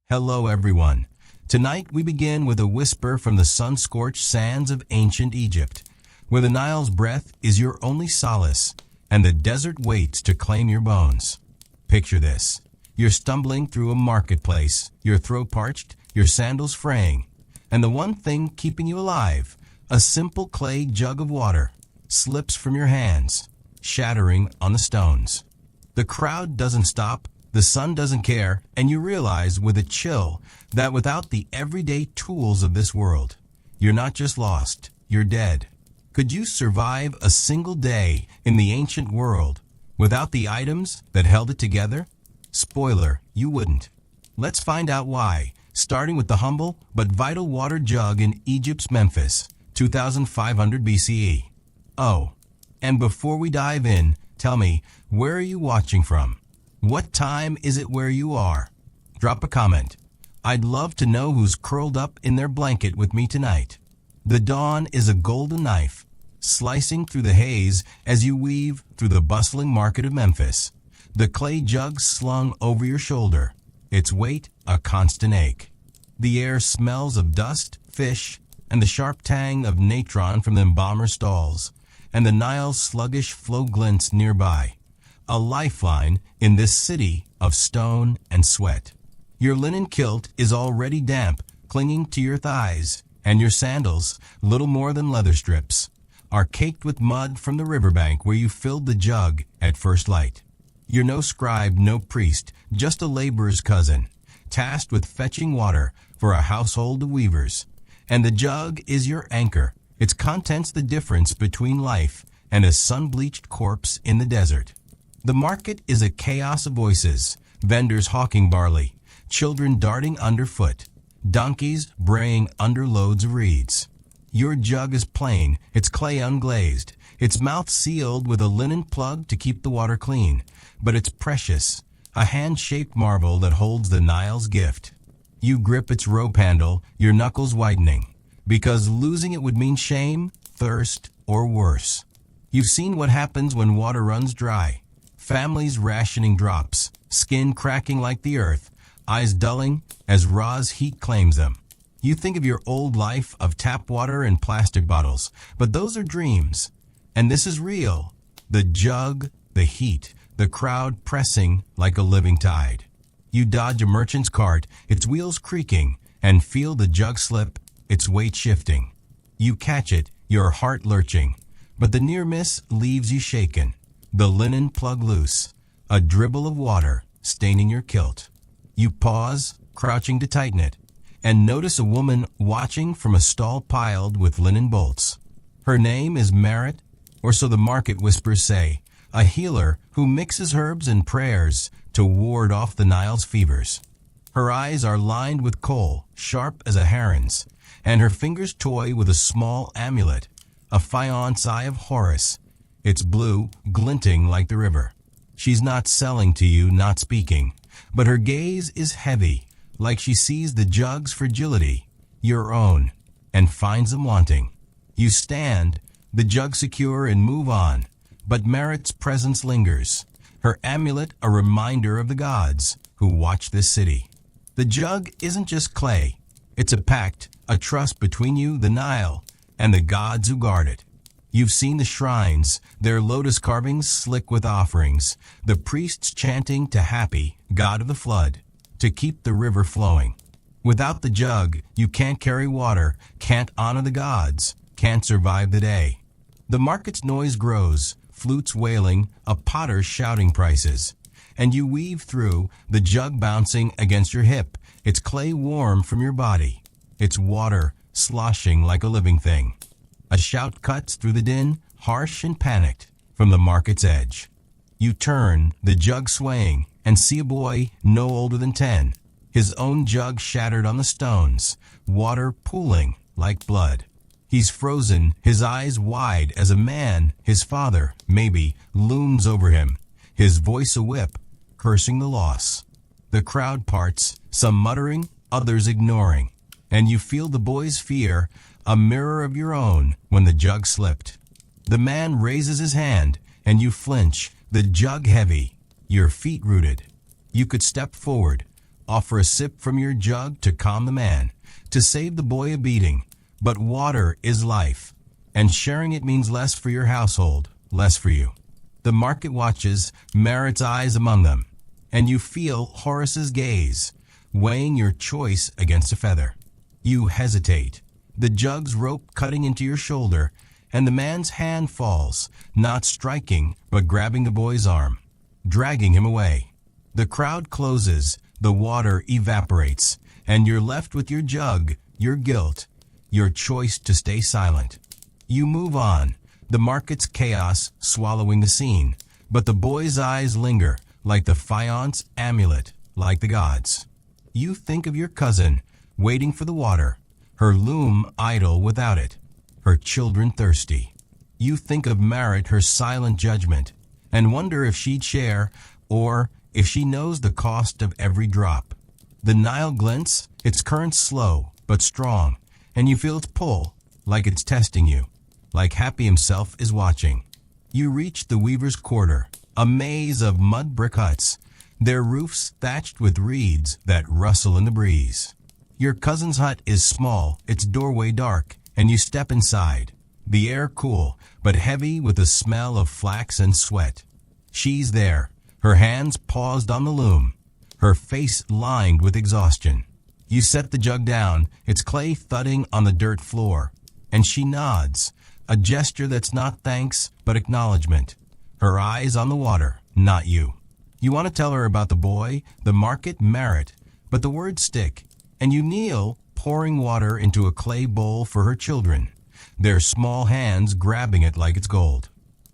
Hello everyone. Tonight we begin with a whisper from the sun-scorched sands of ancient Egypt, where the Nile's breath is your only solace, and the desert waits to claim your bones. Picture this. You're stumbling through a marketplace, your throat parched, your sandals fraying, and the one thing keeping you alive, a simple clay jug of water, slips from your hands, shattering on the stones. The crowd doesn't stop. The sun doesn't care, and you realize with a chill that without the everyday tools of this world, you're not just lost, you're dead. Could you survive a single day in the ancient world without the items that held it together? Spoiler, you wouldn't. Let's find out why, starting with the humble but vital water jug in Egypt's Memphis, 2500 BCE. Oh, and before we dive in, tell me, where are you watching from? What time is it where you are? Drop a comment. I'd love to know who's curled up in their blanket with me tonight. The dawn is a golden knife, slicing through the haze as you weave through the bustling market of Memphis. The clay jug slung over your shoulder, its weight a constant ache. The air smells of dust, fish, and the sharp tang of natron from the embalmer stalls, and the Nile's sluggish flow glints nearby. A lifeline in this city of stone and sweat. Your linen kilt is already damp, clinging to your thighs, and your sandals, little more than leather strips, are caked with mud from the riverbank where you filled the jug at first light. You're no scribe, no priest, just a laborer's cousin, tasked with fetching water for a household of weavers. And the jug is your anchor, its contents the difference between life and a sun-bleached corpse in the desert. The market is a chaos of voices, vendors hawking barley, children darting underfoot, donkeys braying under loads of reeds. Your jug is plain, its clay unglazed, its mouth sealed with a linen plug to keep the water clean, but it's precious, a hand-shaped marvel that holds the Nile's gift. You grip its rope handle, your knuckles whitening, because losing it would mean shame, thirst, or worse. You've seen what happens when water runs dry. Families rationing drops, skin cracking like the earth, eyes dulling as raw's heat claims them. You think of your old life of tap water and plastic bottles, but those are dreams. And this is real. The jug, the heat, the crowd pressing like a living tide. You dodge a merchant's cart, its wheels creaking, and feel the jug slip, its weight shifting. You catch it, your heart lurching, but the near miss leaves you shaken. The linen plug loose, a dribble of water staining your kilt. You pause, crouching to tighten it, and notice a woman watching from a stall piled with linen bolts. Her name is Merit, or so the market whispers say, a healer who mixes herbs and prayers to ward off the Nile's fevers. Her eyes are lined with kohl, sharp as a heron's, and her fingers toy with a small amulet, a faience eye of Horus, its blue, glinting like the river. She's not selling to you, not speaking, but her gaze is heavy, like she sees the jug's fragility, your own, and finds them wanting. You stand, the jug secure, and move on, but Merit's presence lingers, her amulet a reminder of the gods who watch this city. The jug isn't just clay, it's a pact, a trust between you, the Nile, and the gods who guard it. You've seen the shrines, their lotus carvings slick with offerings, the priests chanting to Happy, God of the flood, to keep the river flowing. Without the jug, you can't carry water, can't honor the gods, can't survive the day. The market's noise grows, flutes wailing, a potter shouting prices, and you weave through, the jug bouncing against your hip, its clay warm from your body, its water sloshing like a living thing. A shout cuts through the din, harsh and panicked, from the market's edge. You turn, the jug swaying, and see a boy no older than 10, his own jug shattered on the stones, water pooling like blood. He's frozen, his eyes wide as a man, his father, maybe, looms over him, his voice a whip, cursing the loss. The crowd parts, some muttering, others ignoring, and you feel the boy's fear, a mirror of your own, when the jug slipped. The man raises his hand, and you flinch, the jug heavy, your feet rooted. You could step forward, offer a sip from your jug to calm the man, to save the boy a beating. But water is life, and sharing it means less for your household, less for you. The market watches, Merit's eyes among them, and you feel Horace's gaze, weighing your choice against a feather. You hesitate, the jug's rope cutting into your shoulder, and the man's hand falls, not striking, but grabbing the boy's arm, dragging him away. The crowd closes, the water evaporates, and you're left with your jug, your guilt, your choice to stay silent. You move on, the market's chaos swallowing the scene, but the boy's eyes linger, like the faience amulet, like the gods. You think of your cousin, waiting for the water, her loom idle without it, her children thirsty. You think of Merit, her silent judgment, and wonder if she'd share, or if she knows the cost of every drop. The Nile glints, its current slow but strong, and you feel its pull, like it's testing you, like Happy himself is watching. You reach the weaver's quarter, a maze of mud brick huts, their roofs thatched with reeds that rustle in the breeze. Your cousin's hut is small, its doorway dark, and you step inside, the air cool, but heavy with the smell of flax and sweat. She's there, her hands paused on the loom, her face lined with exhaustion. You set the jug down, its clay thudding on the dirt floor, and she nods, a gesture that's not thanks but acknowledgement, her eyes on the water, not you. You want to tell her about the boy, the market, Merit, but the words stick, and you kneel, pouring water into a clay bowl for her children, their small hands grabbing it like it's gold.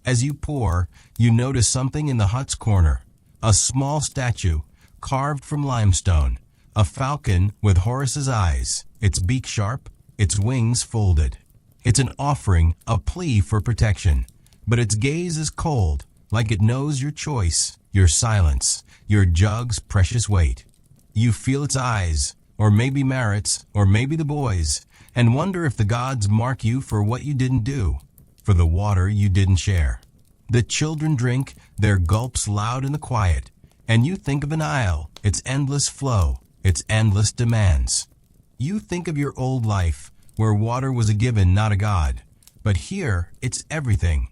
As you pour, you notice something in the hut's corner, a small statue, carved from limestone, a falcon with Horace's eyes, its beak sharp, its wings folded. It's an offering, a plea for protection, but its gaze is cold, like it knows your choice, your silence, your jug's precious weight. You feel its eyes, or maybe Merit's, or maybe the boy's, and wonder if the gods mark you for what you didn't do, for the water you didn't share. The children drink, their gulps loud in the quiet, and you think of the Nile, its endless flow, its endless demands. You think of your old life, where water was a given, not a god, but here it's everything,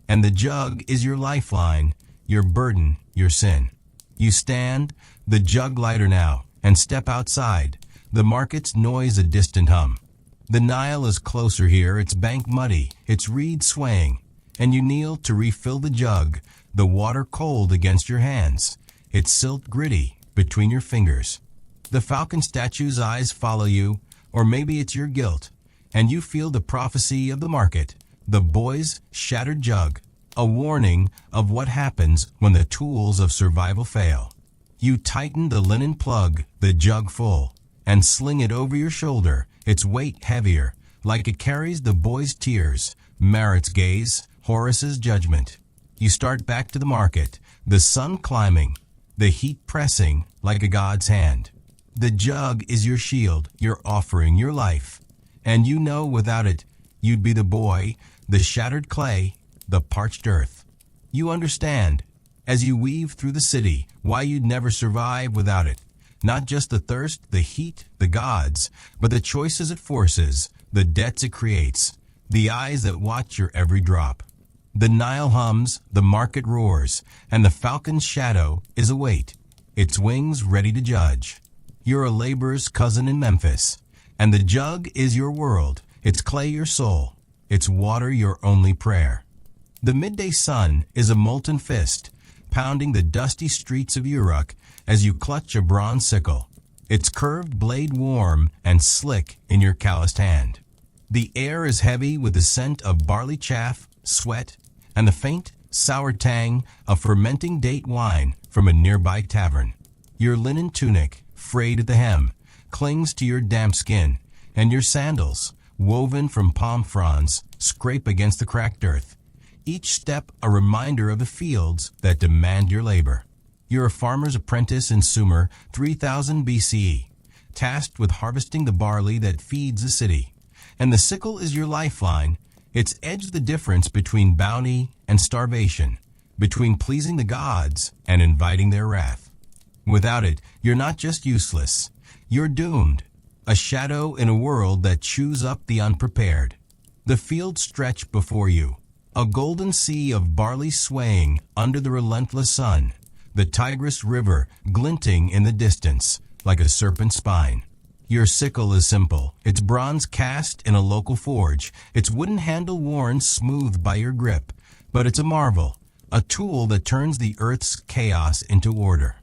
and the jug is your lifeline, your burden, your sin. You stand, the jug lighter now, and step outside, the market's noise a distant hum. The Nile is closer here, its bank muddy, its reed swaying, and you kneel to refill the jug, the water cold against your hands, its silt gritty between your fingers. The falcon statue's eyes follow you, or maybe it's your guilt, and you feel the prophecy of the market, the boy's shattered jug, a warning of what happens when the tools of survival fail. You tighten the linen plug, the jug full, and sling it over your shoulder, its weight heavier, like it carries the boy's tears, Merit's gaze, Horace's judgment. You start back to the market, the sun climbing, the heat pressing like a god's hand. The jug is your shield, your offering, your life, and you know without it, you'd be the boy, the shattered clay, the parched earth. You understand, as you weave through the city, why you'd never survive without it. Not just the thirst, the heat, the gods, but the choices it forces, the debts it creates, the eyes that watch your every drop. The Nile hums, the market roars, and the falcon's shadow is a weight, its wings ready to judge. You're a laborer's cousin in Memphis, and the jug is your world, its clay your soul, its water your only prayer. The midday sun is a molten fist, pounding the dusty streets of Uruk as you clutch a bronze sickle, its curved blade warm and slick in your calloused hand. The air is heavy with the scent of barley chaff, sweat, and the faint, sour tang of fermenting date wine from a nearby tavern. Your linen tunic, frayed at the hem, clings to your damp skin, and your sandals, woven from palm fronds, scrape against the cracked earth. Each step a reminder of the fields that demand your labor. You're a farmer's apprentice in Sumer, 3000 BCE, tasked with harvesting the barley that feeds the city. And the sickle is your lifeline. It's edged the difference between bounty and starvation, between pleasing the gods and inviting their wrath. Without it, you're not just useless. You're doomed. A shadow in a world that chews up the unprepared. The fields stretch before you. A golden sea of barley swaying under the relentless sun. The Tigris River glinting in the distance like a serpent's spine. Your sickle is simple. Its bronze cast in a local forge. Its wooden handle worn smooth by your grip. But it's a marvel. A tool that turns the earth's chaos into order.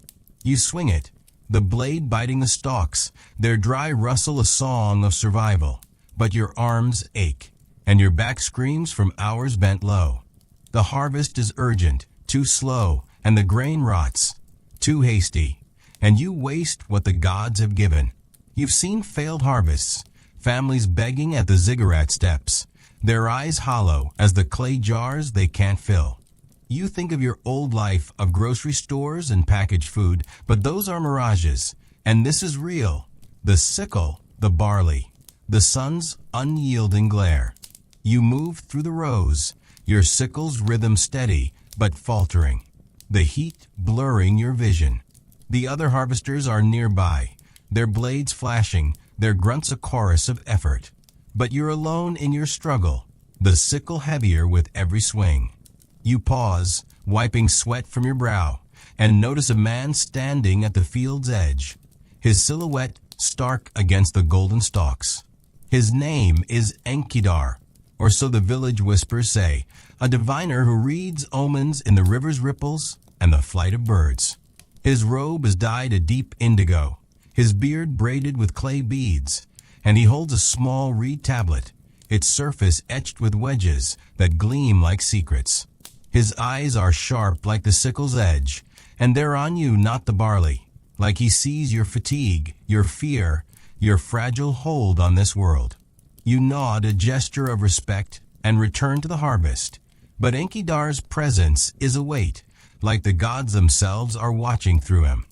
You swing it, the blade biting the stalks, their dry rustle a song of survival. But your arms ache, and your back screams from hours bent low. The harvest is urgent, too slow, and the grain rots, too hasty, and you waste what the gods have given. You've seen failed harvests, families begging at the ziggurat steps, their eyes hollow as the clay jars they can't fill. You think of your old life of grocery stores and packaged food, but those are mirages, and this is real. The sickle, the barley, the sun's unyielding glare. You move through the rows, your sickle's rhythm steady but faltering, the heat blurring your vision. The other harvesters are nearby, their blades flashing, their grunts a chorus of effort. But you're alone in your struggle, the sickle heavier with every swing. You pause, wiping sweat from your brow, and notice a man standing at the field's edge, his silhouette stark against the golden stalks. His name is Enkidu, or so the village whispers say, a diviner who reads omens in the river's ripples and the flight of birds. His robe is dyed a deep indigo, his beard braided with clay beads, and he holds a small reed tablet, its surface etched with wedges that gleam like secrets. His eyes are sharp like the sickle's edge, and they're on you, not the barley, like he sees your fatigue, your fear, your fragile hold on this world. You nod a gesture of respect and return to the harvest, but Enkidu's presence is a weight, like the gods themselves are watching through him.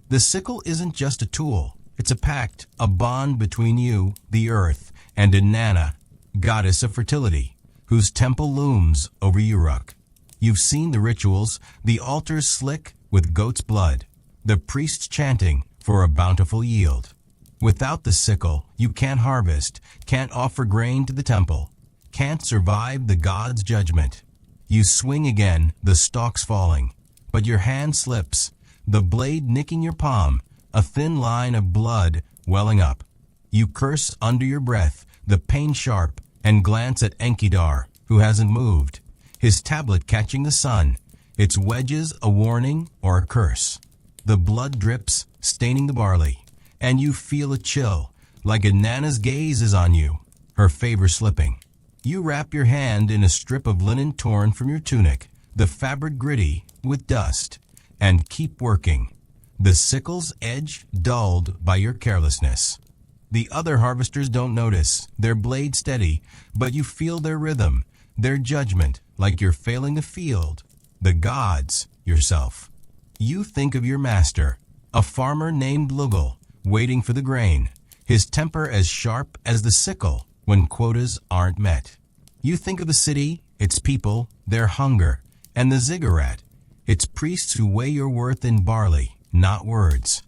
The sickle isn't just a tool, it's a pact, a bond between you, the earth, and Inanna, goddess of fertility, whose temple looms over Uruk. You've seen the rituals, the altars slick with goat's blood, the priests chanting for a bountiful yield. Without the sickle, you can't harvest, can't offer grain to the temple, can't survive the god's judgment. You swing again, the stalks falling, but your hand slips, the blade nicking your palm, a thin line of blood welling up. You curse under your breath, the pain sharp, and glance at Enkidu, who hasn't moved, his tablet catching the sun, its wedges a warning or a curse. The blood drips, staining the barley, and you feel a chill, like Inanna's gaze is on you, her favor slipping. You wrap your hand in a strip of linen torn from your tunic, the fabric gritty with dust, and keep working, the sickle's edge dulled by your carelessness. The other harvesters don't notice, their blade steady, but you feel their rhythm, their judgment, like you're failing the field, the gods, yourself. You think of your master, a farmer named Lull, waiting for the grain, his temper as sharp as the sickle when quotas aren't met. You think of the city, its people, their hunger, and the ziggurat, its priests who weigh your worth in barley, not words.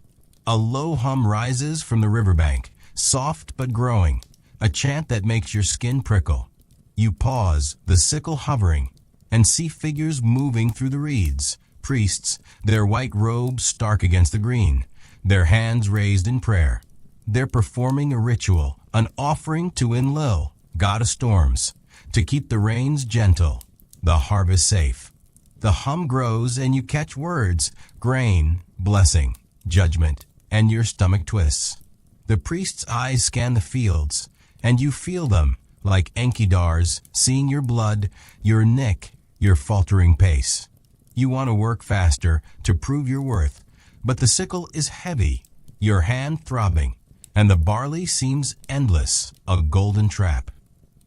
A low hum rises from the riverbank, soft but growing, a chant that makes your skin prickle. You pause, the sickle hovering, and see figures moving through the reeds, priests, their white robes stark against the green, their hands raised in prayer. They're performing a ritual, an offering to Enlil, god of storms, to keep the rains gentle, the harvest safe. The hum grows and you catch words, grain, blessing, judgment, and your stomach twists. The priest's eyes scan the fields, and you feel them, like Enkidu's, seeing your blood, your nick, your faltering pace. You want to work faster to prove your worth, but the sickle is heavy, your hand throbbing, and the barley seems endless, a golden trap.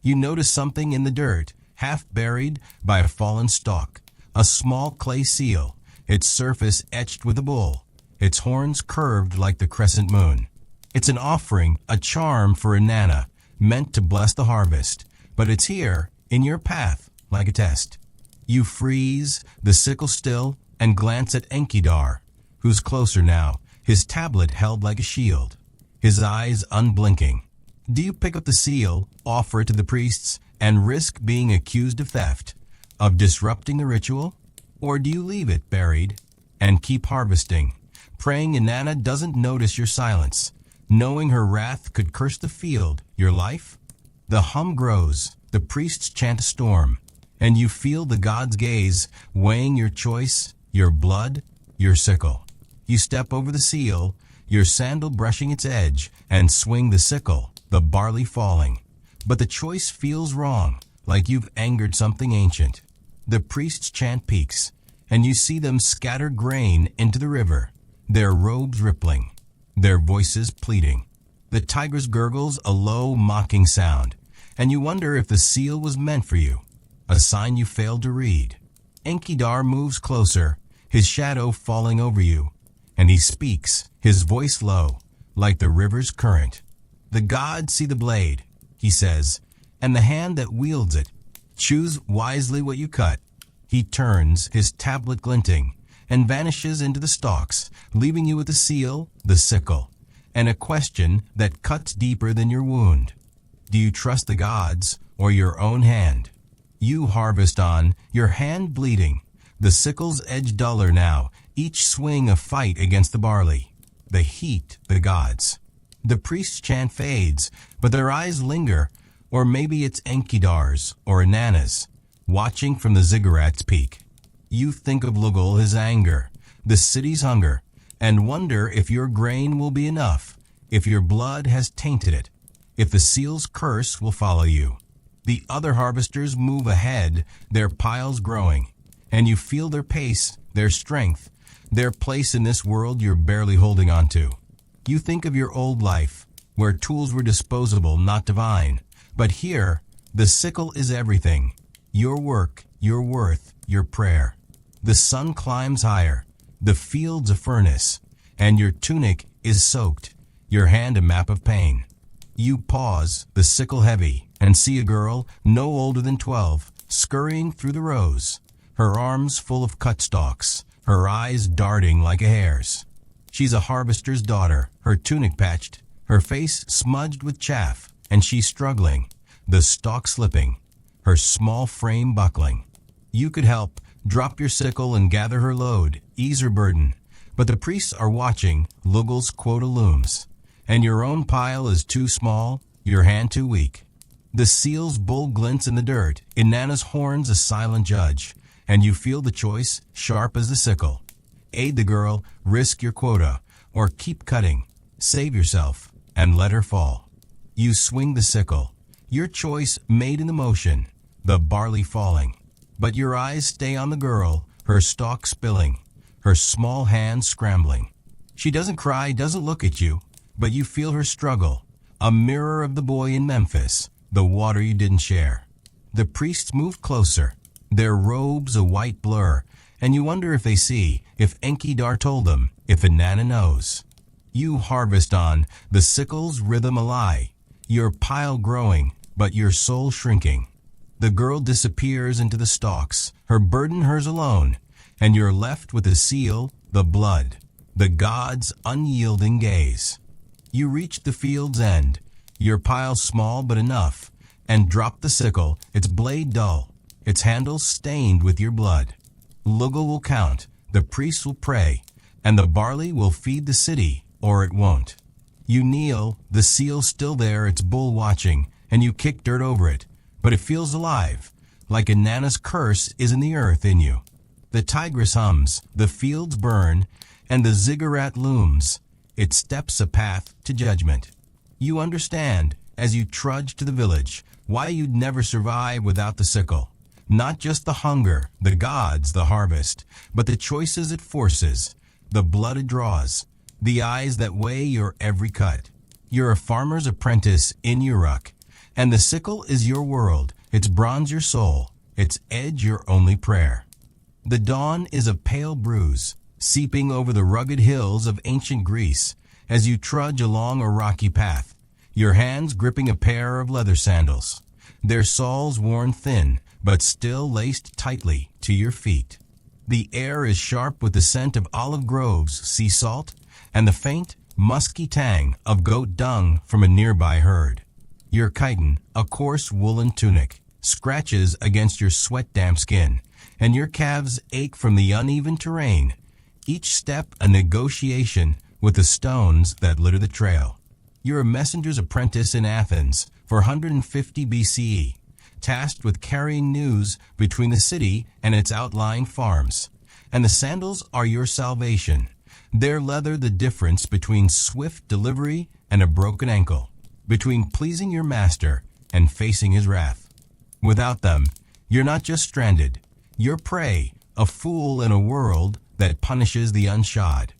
You notice something in the dirt, half buried by a fallen stalk, a small clay seal, its surface etched with a bull, its horns curved like the crescent moon. It's an offering, a charm for Inanna, meant to bless the harvest, but it's here, in your path, like a test. You freeze, the sickle still, and glance at Enkidu, who's closer now, his tablet held like a shield, his eyes unblinking. Do you pick up the seal, offer it to the priests, and risk being accused of theft, of disrupting the ritual? Or do you leave it buried and keep harvesting, praying Inanna doesn't notice your silence, knowing her wrath could curse the field, your life? The hum grows, the priests chant a storm, and you feel the god's gaze weighing your choice, your blood, your sickle. You step over the seal, your sandal brushing its edge, and swing the sickle, the barley falling. But the choice feels wrong, like you've angered something ancient. The priests chant peaks, and you see them scatter grain into the river, their robes rippling, their voices pleading. The tigress gurgles a low, mocking sound, and you wonder if the seal was meant for you, a sign you failed to read. Enkidu moves closer, his shadow falling over you, and he speaks, his voice low, like the river's current. The gods see the blade, he says, and the hand that wields it. Choose wisely what you cut. He turns, his tablet glinting, and vanishes into the stalks, leaving you with the seal, the sickle, and a question that cuts deeper than your wound. Do you trust the gods or your own hand? You harvest on, your hand bleeding, the sickle's edge duller now, each swing a fight against the barley. The heat, the gods. The priest's chant fades, but their eyes linger, or maybe it's Enkidu's or Inanna's, watching from the ziggurat's peak. You think of Lull, his anger, the city's hunger, and wonder if your grain will be enough, if your blood has tainted it, if the seal's curse will follow you. The other harvesters move ahead, their piles growing, and you feel their pace, their strength, their place in this world you're barely holding on to. You think of your old life, where tools were disposable, not divine. But here, the sickle is everything. Your work, your worth, your prayer. The sun climbs higher, the field's a furnace, and your tunic is soaked, your hand a map of pain. You pause, the sickle heavy, and see a girl, no older than 12, scurrying through the rows, her arms full of cut stalks, her eyes darting like a hare's. She's a harvester's daughter, her tunic patched, her face smudged with chaff, and she's struggling, the stalk slipping, her small frame buckling. You could help, drop your sickle and gather her load, ease her burden. But the priests are watching, Lull's quota looms, and your own pile is too small, your hand too weak. The seal's bull glints in the dirt, Inanna's horns a silent judge, and you feel the choice, sharp as the sickle. Aid the girl, risk your quota, or keep cutting, save yourself, and let her fall. You swing the sickle, your choice made in the motion, the barley falling. But your eyes stay on the girl, her stalk spilling, her small hands scrambling. She doesn't cry, doesn't look at you, but you feel her struggle, a mirror of the boy in Memphis, the water you didn't share. The priests move closer, their robes a white blur, and you wonder if they see, if Enkidu told them, if Inanna knows. You harvest on, the sickle's rhythm a lie, your pile growing, but your soul shrinking. The girl disappears into the stalks, her burden hers alone, and you're left with the seal, the blood, the god's unyielding gaze. You reach the field's end, your pile small but enough, and drop the sickle, its blade dull, its handle stained with your blood. Lull will count, the priests will pray, and the barley will feed the city, or it won't. You kneel, the seal still there, its bull watching, and you kick dirt over it, but it feels alive, like Inanna's curse is in the earth in you. The tigress hums, the fields burn, and the ziggurat looms. It steps a path to judgment. You understand, as you trudge to the village, why you'd never survive without the sickle. Not just the hunger, the gods, the harvest, but the choices it forces, the blood it draws, the eyes that weigh your every cut. You're a farmer's apprentice in Uruk, and the sickle is your world, its bronze your soul, its edge your only prayer. The dawn is a pale bruise, seeping over the rugged hills of ancient Greece as you trudge along a rocky path, your hands gripping a pair of leather sandals, their soles worn thin but still laced tightly to your feet. The air is sharp with the scent of olive groves, sea salt, and the faint, musky tang of goat dung from a nearby herd. Your chiton, a coarse woolen tunic, scratches against your sweat-damp skin, and your calves ache from the uneven terrain, each step a negotiation with the stones that litter the trail. You're a messenger's apprentice in Athens for 150 BCE, tasked with carrying news between the city and its outlying farms. And the sandals are your salvation. Their leather the difference between swift delivery and a broken ankle, between pleasing your master and facing his wrath. Without them, you're not just stranded. You're prey, a fool in a world that punishes the unshod.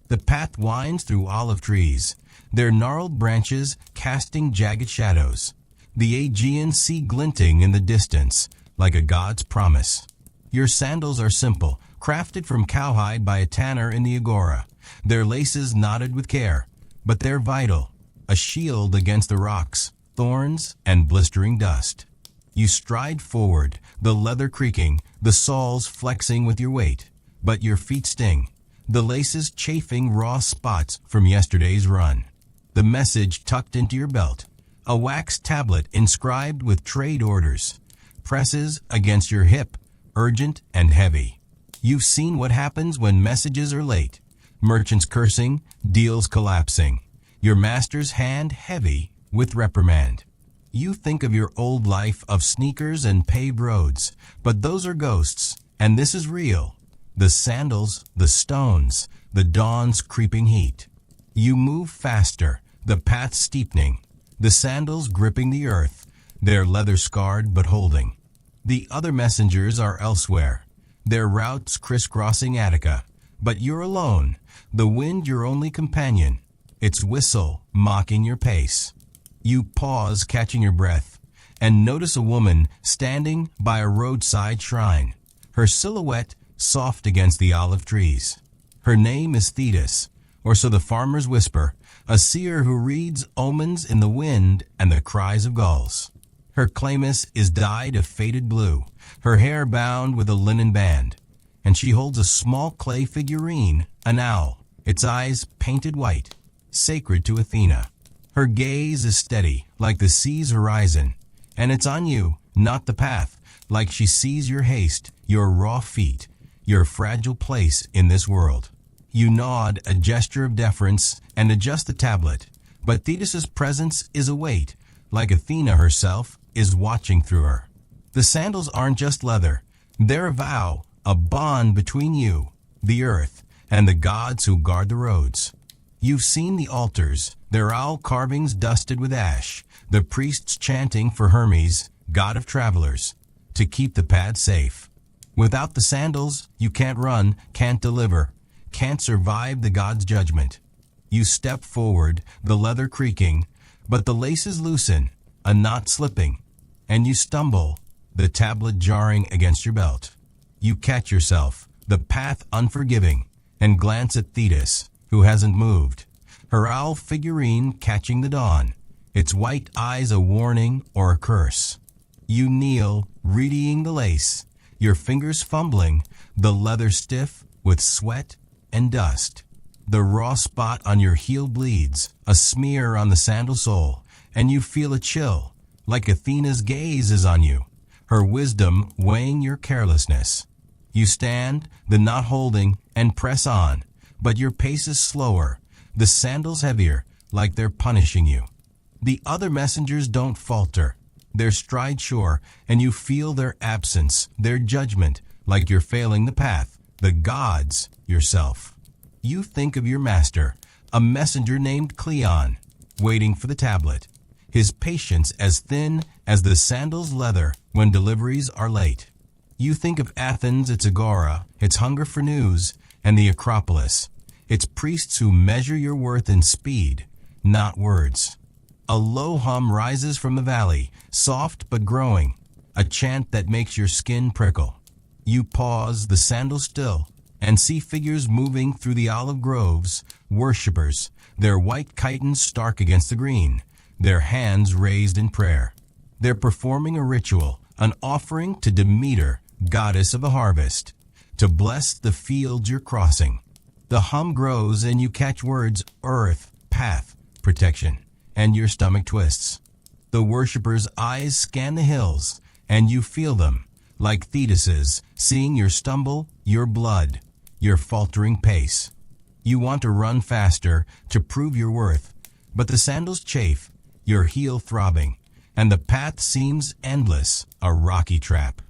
The path winds through olive trees, their gnarled branches casting jagged shadows, the Aegean Sea glinting in the distance like a god's promise. Your sandals are simple, crafted from cowhide by a tanner in the agora, their laces knotted with care, but they're vital, a shield against the rocks, thorns, and blistering dust. You stride forward, the leather creaking, the soles flexing with your weight, but your feet sting, the laces chafing raw spots from yesterday's run. The message tucked into your belt, a wax tablet inscribed with trade orders, presses against your hip, urgent and heavy. You've seen what happens when messages are late, merchants cursing, deals collapsing, your master's hand heavy with reprimand. You think of your old life of sneakers and paved roads, but those are ghosts, and this is real. The sandals, the stones, the dawn's creeping heat. You move faster, the path steepening, the sandals gripping the earth, their leather scarred but holding. The other messengers are elsewhere, their routes crisscrossing Attica, but you're alone, the wind your only companion, its whistle mocking your pace. You pause, catching your breath, and notice a woman standing by a roadside shrine, her silhouette soft against the olive trees. Her name is Thetis, or so the farmers whisper, a seer who reads omens in the wind and the cries of gulls. Her chlamys is dyed a faded blue, her hair bound with a linen band, and she holds a small clay figurine, an owl, its eyes painted white, sacred to Athena. Her gaze is steady, like the sea's horizon, and it's on you, not the path, like she sees your haste, your raw feet, your fragile place in this world. You nod, a gesture of deference, and adjust the tablet, but Thetis' presence is a weight, like Athena herself is watching through her. The sandals aren't just leather, they're a vow, a bond between you, the earth, and the gods who guard the roads. You've seen the altars, their owl carvings dusted with ash, the priests chanting for Hermes, god of travelers, to keep the path safe. Without the sandals, you can't run, can't deliver, can't survive the god's judgment. You step forward, the leather creaking, but the laces loosen, a knot slipping, and you stumble, the tablet jarring against your belt. You catch yourself, the path unforgiving, and glance at Thetis, who hasn't moved, her owl figurine catching the dawn, its white eyes a warning or a curse. You kneel, readying the lace, your fingers fumbling, the leather stiff with sweat and dust. The raw spot on your heel bleeds, a smear on the sandal sole, and you feel a chill, like Athena's gaze is on you, her wisdom weighing your carelessness. You stand, the knot holding, and press on, but your pace is slower, the sandals heavier, like they're punishing you. The other messengers don't falter. Their stride sure, and you feel their absence, their judgment, like you're failing the path, the gods, yourself. You think of your master, a messenger named Cleon, waiting for the tablet, his patience as thin as the sandal's leather when deliveries are late. You think of Athens, its agora, its hunger for news, and the Acropolis, its priests who measure your worth in speed, not words. A low hum rises from the valley, soft but growing, a chant that makes your skin prickle. You pause, the sandals still, and see figures moving through the olive groves, worshippers, their white chitons stark against the green, their hands raised in prayer. They're performing a ritual, an offering to Demeter, goddess of the harvest. to bless the fields you're crossing. The hum grows and you catch words earth, path, protection, and your stomach twists. The worshipper's eyes scan the hills, and you feel them, like Thetis's, seeing your stumble, your blood, your faltering pace. You want to run faster to prove your worth, but the sandals chafe, your heel throbbing, and the path seems endless, a rocky trap.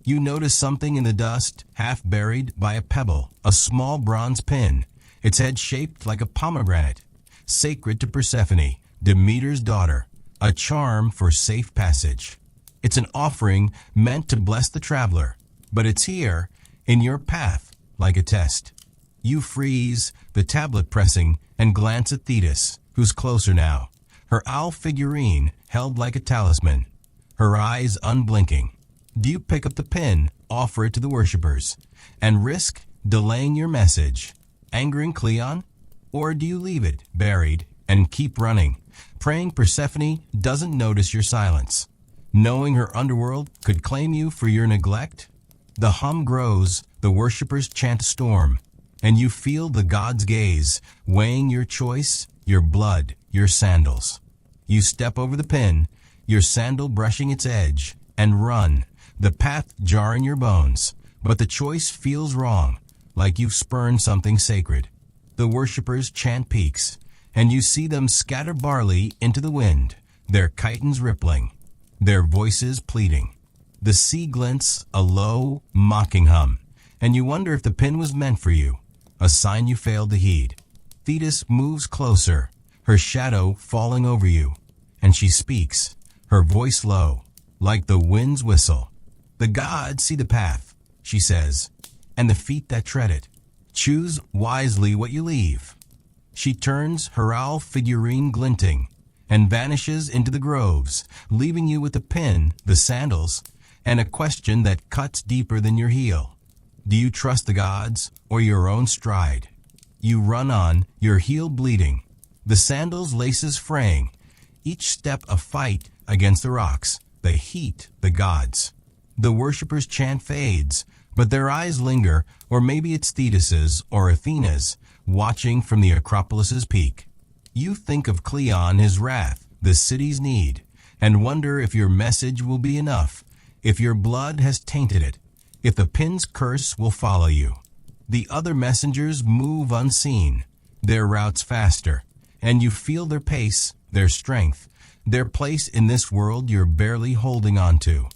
You notice something in the dust, half buried by a pebble, a small bronze pin, its head shaped like a pomegranate, sacred to Persephone, Demeter's daughter, a charm for safe passage. It's an offering meant to bless the traveler, but it's here, in your path, like a test. You freeze, the tablet pressing, and glance at Thetis, who's closer now, her owl figurine held like a talisman, her eyes unblinking. Do you pick up the pin, offer it to the worshippers, and risk delaying your message, angering Cleon? Or do you leave it buried and keep running, praying Persephone doesn't notice your silence, knowing her underworld could claim you for your neglect? The hum grows, the worshippers chant a storm, and you feel the god's gaze, weighing your choice, your blood, your sandals. You step over the pin, your sandal brushing its edge, and run, the path jarring your bones, but the choice feels wrong, like you've spurned something sacred. The worshippers chant peaks, and you see them scatter barley into the wind, their chitons rippling, their voices pleading. The sea glints a low, mocking hum, and you wonder if the pin was meant for you, a sign you failed to heed. Thetis moves closer, her shadow falling over you, and she speaks, her voice low, like the wind's whistle. The gods see the path, she says, and the feet that tread it. Choose wisely what you leave. She turns, her owl figurine glinting, and vanishes into the groves, leaving you with the pin, the sandals, and a question that cuts deeper than your heel. Do you trust the gods or your own stride? You run on, your heel bleeding, the sandals' laces fraying, each step a fight against the rocks, the heat, the gods. The worshippers' chant fades, but their eyes linger, or maybe it's Thetis's or Athena's, watching from the Acropolis's peak. You think of Cleon, his wrath, the city's need, and wonder if your message will be enough, if your blood has tainted it, if the pin's curse will follow you. The other messengers move unseen, their routes faster, and you feel their pace, their strength, their place in this world you're barely holding on to.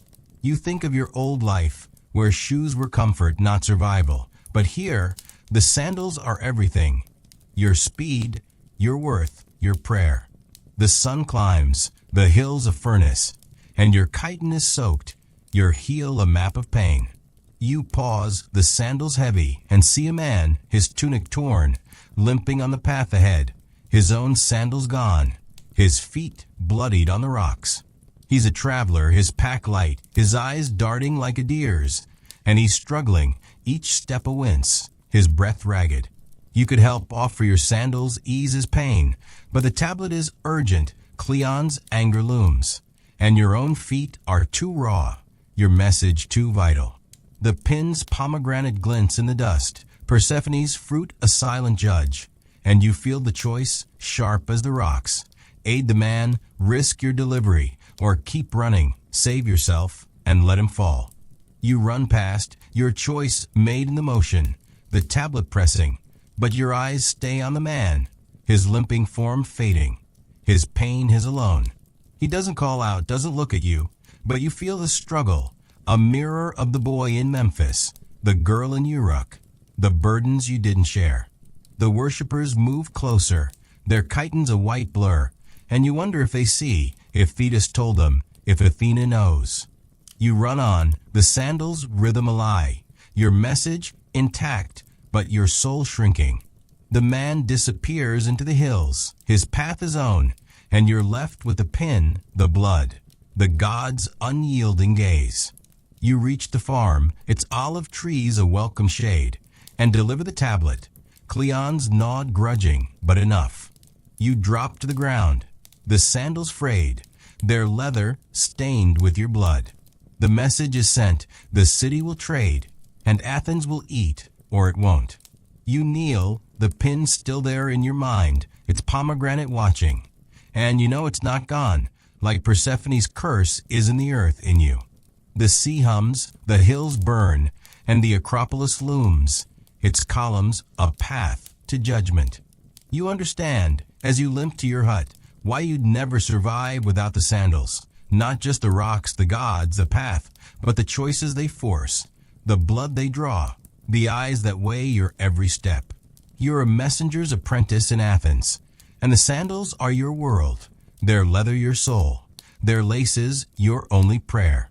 You think of your old life, where shoes were comfort, not survival. But here, the sandals are everything. Your speed, your worth, your prayer. The sun climbs, the hills a furnace, and your chiton is soaked, your heel a map of pain. You pause, the sandals heavy, and see a man, his tunic torn, limping on the path ahead, his own sandals gone, his feet bloodied on the rocks. He's a traveler, his pack light, his eyes darting like a deer's, and he's struggling, each step a wince, his breath ragged. You could help offer your sandals, ease his pain, but the tablet is urgent, Cleon's anger looms, and your own feet are too raw, your message too vital. The pin's pomegranate glints in the dust, Persephone's fruit a silent judge, and you feel the choice, sharp as the rocks. Aid the man, risk your delivery, or keep running, save yourself, and let him fall. You run past, your choice made in the motion, the tablet pressing, but your eyes stay on the man, his limping form fading, his pain his alone. He doesn't call out, doesn't look at you, but you feel the struggle, a mirror of the boy in Memphis, the girl in Uruk, the burdens you didn't share. The worshippers move closer, their chitons a white blur, and you wonder if they see, if Thetis told them, if Athena knows. You run on, the sandals rhythm a lie, your message intact, but your soul shrinking. The man disappears into the hills, his path his own, and you're left with the pin, the blood, the god's unyielding gaze. You reach the farm, its olive trees a welcome shade, and deliver the tablet. Cleon's gnawed grudging, but enough. You drop to the ground, the sandals frayed, their leather stained with your blood. The message is sent, the city will trade. and Athens will eat, or it won't. You kneel, the pin's still there in your mind, it's pomegranate watching. And you know it's not gone, like Persephone's curse is in the earth in you. The sea hums, the hills burn, and the Acropolis looms, its columns a path to judgment. You understand, as you limp to your hut, why you'd never survive without the sandals. Not just the rocks, the gods, the path, but the choices they force, the blood they draw, the eyes that weigh your every step. You're a messenger's apprentice in Athens, and the sandals are your world, their leather your soul, their laces your only prayer.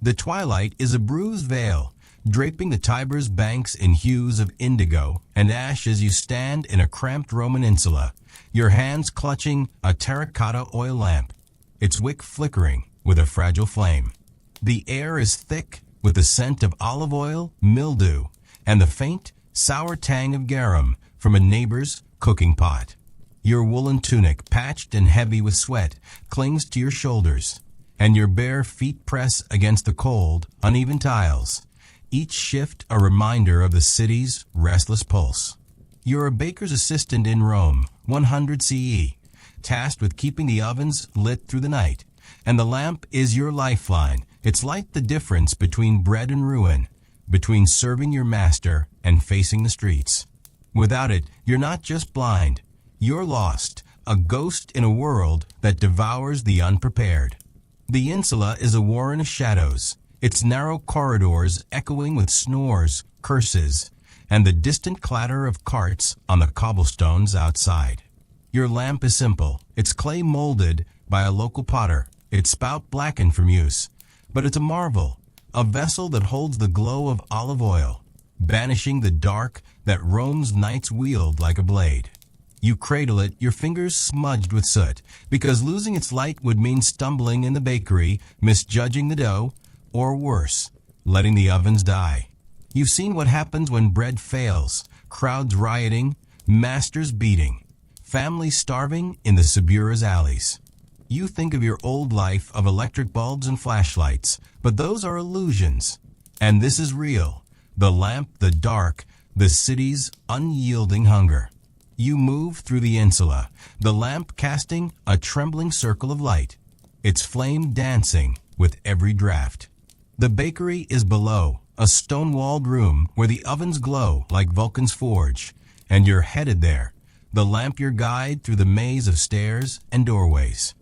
The twilight is a bruised veil, draping the Tiber's banks in hues of indigo and ash as you stand in a cramped Roman insula, your hands clutching a terracotta oil lamp, its wick flickering with a fragile flame. The air is thick with the scent of olive oil, mildew, and the faint, sour tang of garum from a neighbor's cooking pot. Your woolen tunic, patched and heavy with sweat, clings to your shoulders, and your bare feet press against the cold, uneven tiles, each shift a reminder of the city's restless pulse. You're a baker's assistant in Rome, 100 CE, tasked with keeping the ovens lit through the night, and the lamp is your lifeline. Its light the difference between bread and ruin, between serving your master and facing the streets. Without it, you're not just blind, you're lost, a ghost in a world that devours the unprepared. The insula is a warren of shadows, its narrow corridors echoing with snores, curses, and the distant clatter of carts on the cobblestones outside. Your lamp is simple. It's clay molded by a local potter, its spout blackened from use. But it's a marvel, a vessel that holds the glow of olive oil, banishing the dark that Rome's knights wield like a blade. You cradle it, your fingers smudged with soot, because losing its light would mean stumbling in the bakery, misjudging the dough, or worse, letting the ovens die. You've seen what happens when bread fails, crowds rioting, masters beating, families starving in the Subura's alleys. You think of your old life of electric bulbs and flashlights, but those are illusions. And this is real. The lamp, the dark, the city's unyielding hunger. You move through the insula, the lamp casting a trembling circle of light, its flame dancing with every draft. The bakery is below, a stone-walled room where the ovens glow like Vulcan's forge, and you're headed there, the lamp your guide through the maze of stairs and doorways.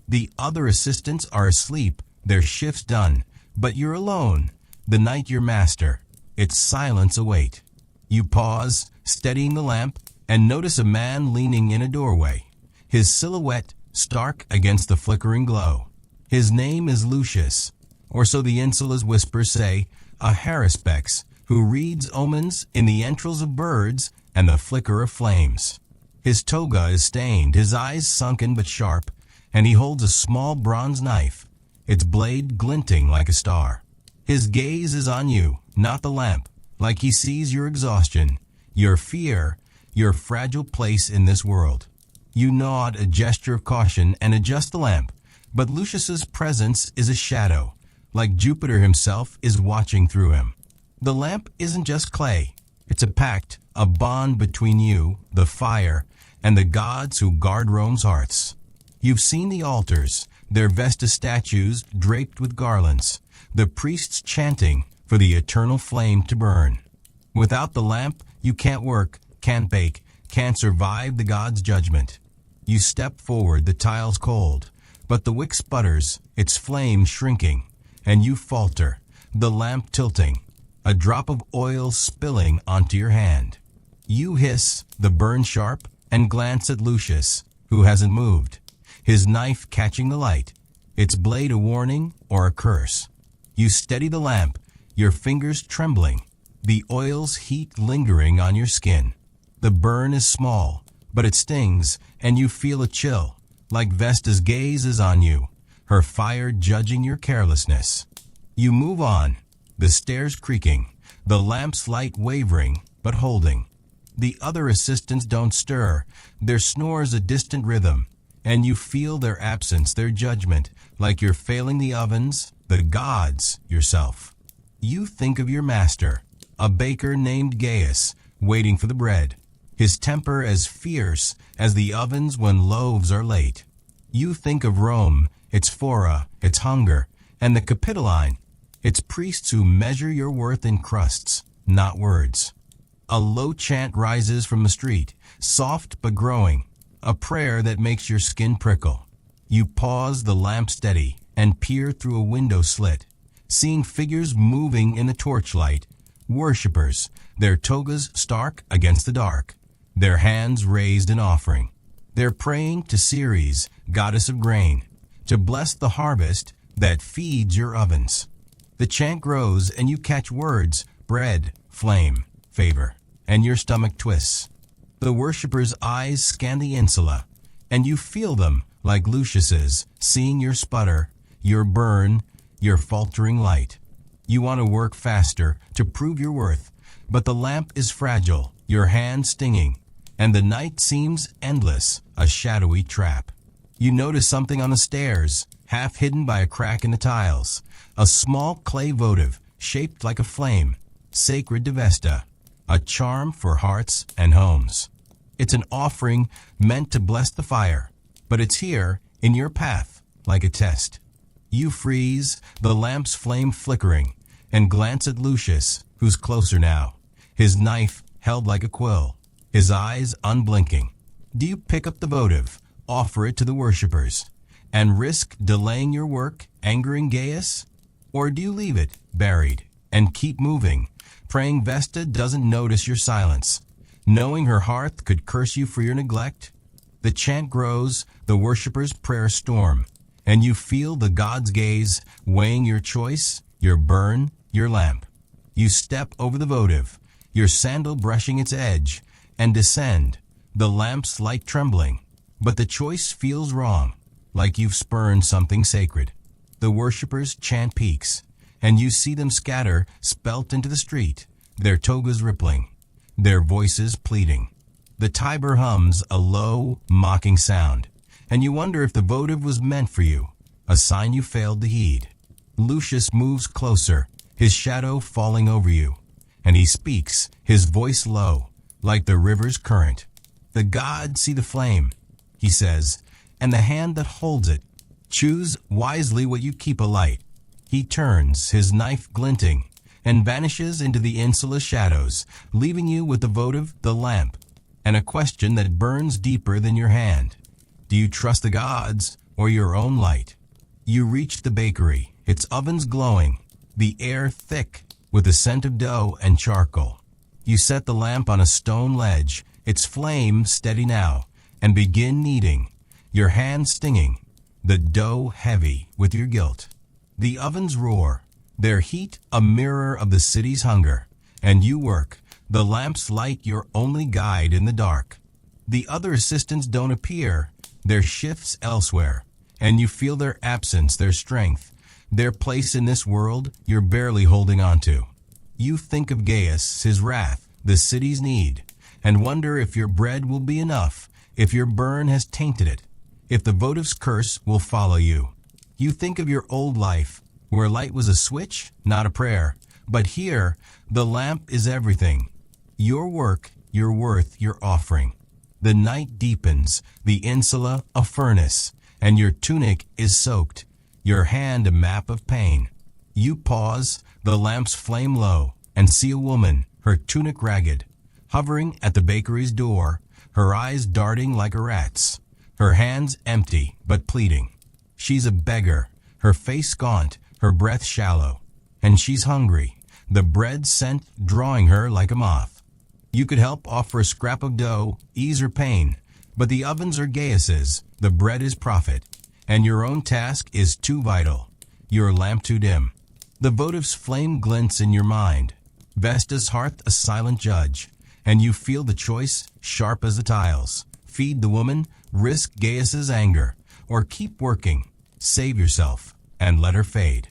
The other assistants are asleep, their shifts done, but you're alone, the night your master, its silence await. You pause, steadying the lamp, and notice a man leaning in a doorway, his silhouette stark against the flickering glow. His name is Lucius, or so the insula's whispers say, a haruspex who reads omens in the entrails of birds and the flicker of flames. His toga is stained, his eyes sunken but sharp, and he holds a small bronze knife, its blade glinting like a star. His gaze is on you, not the lamp, like he sees your exhaustion, your fear, your fragile place in this world. You nod a gesture of caution and adjust the lamp, but Lucius's presence is a shadow, like Jupiter himself is watching through him. The lamp isn't just clay, it's a pact, a bond between you, the fire, and the gods who guard Rome's hearts. You've seen the altars, their Vesta statues draped with garlands, the priests chanting for the eternal flame to burn. Without the lamp, you can't work, can't bake, can't survive the god's judgment. You step forward, the tiles cold, but the wick sputters, its flame shrinking, and you falter, the lamp tilting, a drop of oil spilling onto your hand. You hiss, the burn sharp, and glance at Lucius, who hasn't moved, his knife catching the light, its blade a warning or a curse. You steady the lamp, your fingers trembling, the oil's heat lingering on your skin. The burn is small, but it stings, and you feel a chill, like Vesta's gaze is on you, her fire judging your carelessness. You move on, the stairs creaking, the lamp's light wavering, but holding. The other assistants don't stir, their snores a distant rhythm, and you feel their absence, their judgment, like you're failing the ovens, the gods, yourself. You think of your master, a baker named Gaius, waiting for the bread, his temper as fierce as the ovens when loaves are late. You think of Rome, its fora, its hunger, and the Capitoline, its priests who measure your worth in crusts, not words. A low chant rises from the street, soft but growing, a prayer that makes your skin prickle. You pause the lamp steady and peer through a window slit, seeing figures moving in the torchlight, worshippers, their togas stark against the dark, their hands raised in offering. They're praying to Ceres, goddess of grain, to bless the harvest that feeds your ovens. The chant grows and you catch words, bread, flame, favor, and your stomach twists. The worshippers' eyes scan the insula, and you feel them like Lucius's, seeing your sputter, your burn, your faltering light. You want to work faster to prove your worth, but the lamp is fragile, your hand stinging, and the night seems endless, a shadowy trap. You notice something on the stairs, half hidden by a crack in the tiles, a small clay votive shaped like a flame, sacred to Vesta, a charm for hearts and homes. It's an offering meant to bless the fire, but it's here in your path like a test. You freeze, the lamp's flame flickering, and glance at Lucius, who's closer now, his knife held like a quill, his eyes unblinking. Do you pick up the votive, offer it to the worshippers, and risk delaying your work, angering Gaius? Or do you leave it buried and keep moving, praying Vesta doesn't notice your silence, knowing her hearth could curse you for your neglect? The chant grows, the worshippers' prayer storm, and you feel the god's gaze weighing your choice, your burn, your lamp. You step over the votive, your sandal brushing its edge, and descend, the lamp's light trembling. But the choice feels wrong, like you've spurned something sacred. The worshippers' chant peaks, and you see them scatter, spelt into the street, their togas rippling, their voices pleading. The Tiber hums a low, mocking sound, and you wonder if the votive was meant for you, a sign you failed to heed. Lucius moves closer, his shadow falling over you, and he speaks, his voice low, like the river's current. The gods see the flame, he says, and the hand that holds it. Choose wisely what you keep alight. He turns, his knife glinting, and vanishes into the insula shadows, leaving you with the votive, the lamp, and a question that burns deeper than your hand. Do you trust the gods or your own light? You reach the bakery, its ovens glowing, the air thick with the scent of dough and charcoal. You set the lamp on a stone ledge, its flame steady now, and begin kneading, your hand stinging, the dough heavy with your guilt. The ovens roar, their heat a mirror of the city's hunger, and you work, the lamp's light your only guide in the dark. The other assistants don't appear, their shifts elsewhere, and you feel their absence, their strength, their place in this world you're barely holding on to. You think of Gaius, his wrath, the city's need, and wonder if your bread will be enough, if your burn has tainted it, if the votive's curse will follow you. You think of your old life, where light was a switch, not a prayer, but here, the lamp is everything. Your work, your worth, your offering. The night deepens, the insula a furnace, and your tunic is soaked, your hand a map of pain. You pause, the lamp's flame low, and see a woman, her tunic ragged, hovering at the bakery's door, her eyes darting like a rat's, her hands empty but pleading. She's a beggar, her face gaunt, her breath shallow, and she's hungry, the bread scent drawing her like a moth. You could help offer a scrap of dough, ease her pain, but the ovens are Gaius's, the bread is profit, and your own task is too vital, your lamp too dim. The votive's flame glints in your mind, Vesta's hearth a silent judge, and you feel the choice sharp as the tiles. Feed the woman, risk Gaius's anger, or keep working, save yourself, and let her fade.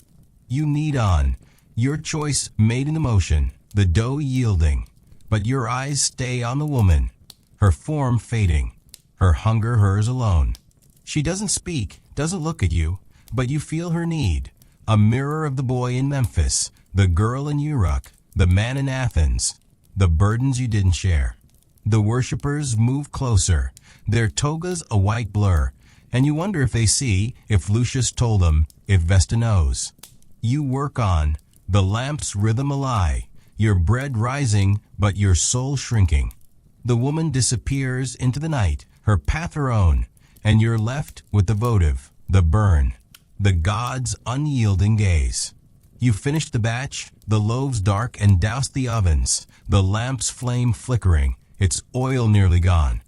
You knead on, your choice made in emotion, the dough yielding, but your eyes stay on the woman, her form fading, her hunger hers alone. She doesn't speak, doesn't look at you, but you feel her need, a mirror of the boy in Memphis, the girl in Uruk, the man in Athens, the burdens you didn't share. The worshippers move closer, their togas a white blur, and you wonder if they see, if Lucius told them, if Vesta knows. You work on, the lamp's rhythm a lie, your bread rising, but your soul shrinking. The woman disappears into the night, her path her own, and you're left with the votive, the burn, the god's unyielding gaze. You finish the batch, the loaves dark and douse the ovens, the lamp's flame flickering, its oil nearly gone.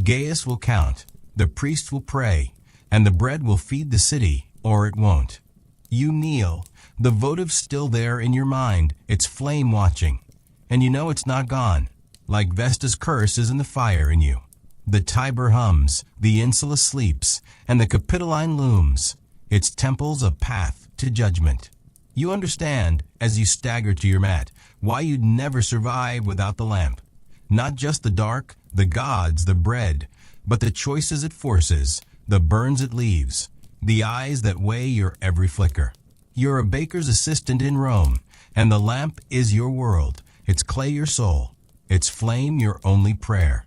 Gaius will count, the priest will pray, and the bread will feed the city, or it won't. You kneel, the votive still there in your mind, its flame watching, and you know it's not gone, like Vesta's curse is in the fire in you. The Tiber hums, the Insula sleeps, and the Capitoline looms, its temples a path to judgment. You understand, as you stagger to your mat, why you'd never survive without the lamp. Not just the dark, the gods, the bread, but the choices it forces, the burns it leaves, the eyes that weigh your every flicker. You're a baker's assistant in Rome, and the lamp is your world, its clay your soul, its flame your only prayer.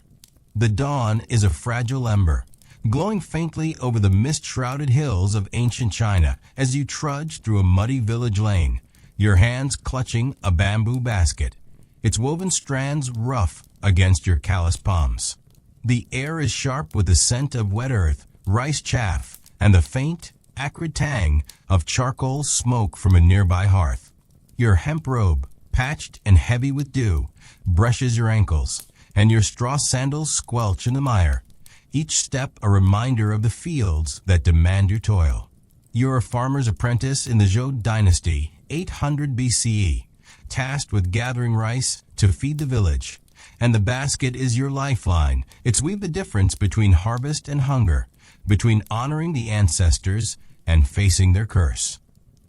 The dawn is a fragile ember, glowing faintly over the mist-shrouded hills of ancient China as you trudge through a muddy village lane, your hands clutching a bamboo basket, its woven strands rough against your calloused palms. The air is sharp with the scent of wet earth, rice chaff, and the faint, acrid tang of charcoal smoke from a nearby hearth. Your hemp robe, patched and heavy with dew, brushes your ankles, and your straw sandals squelch in the mire, each step a reminder of the fields that demand your toil. You're a farmer's apprentice in the Zhou dynasty, 800 BCE, tasked with gathering rice to feed the village, and the basket is your lifeline. It's weave the difference between harvest and hunger, between honoring the ancestors and facing their curse.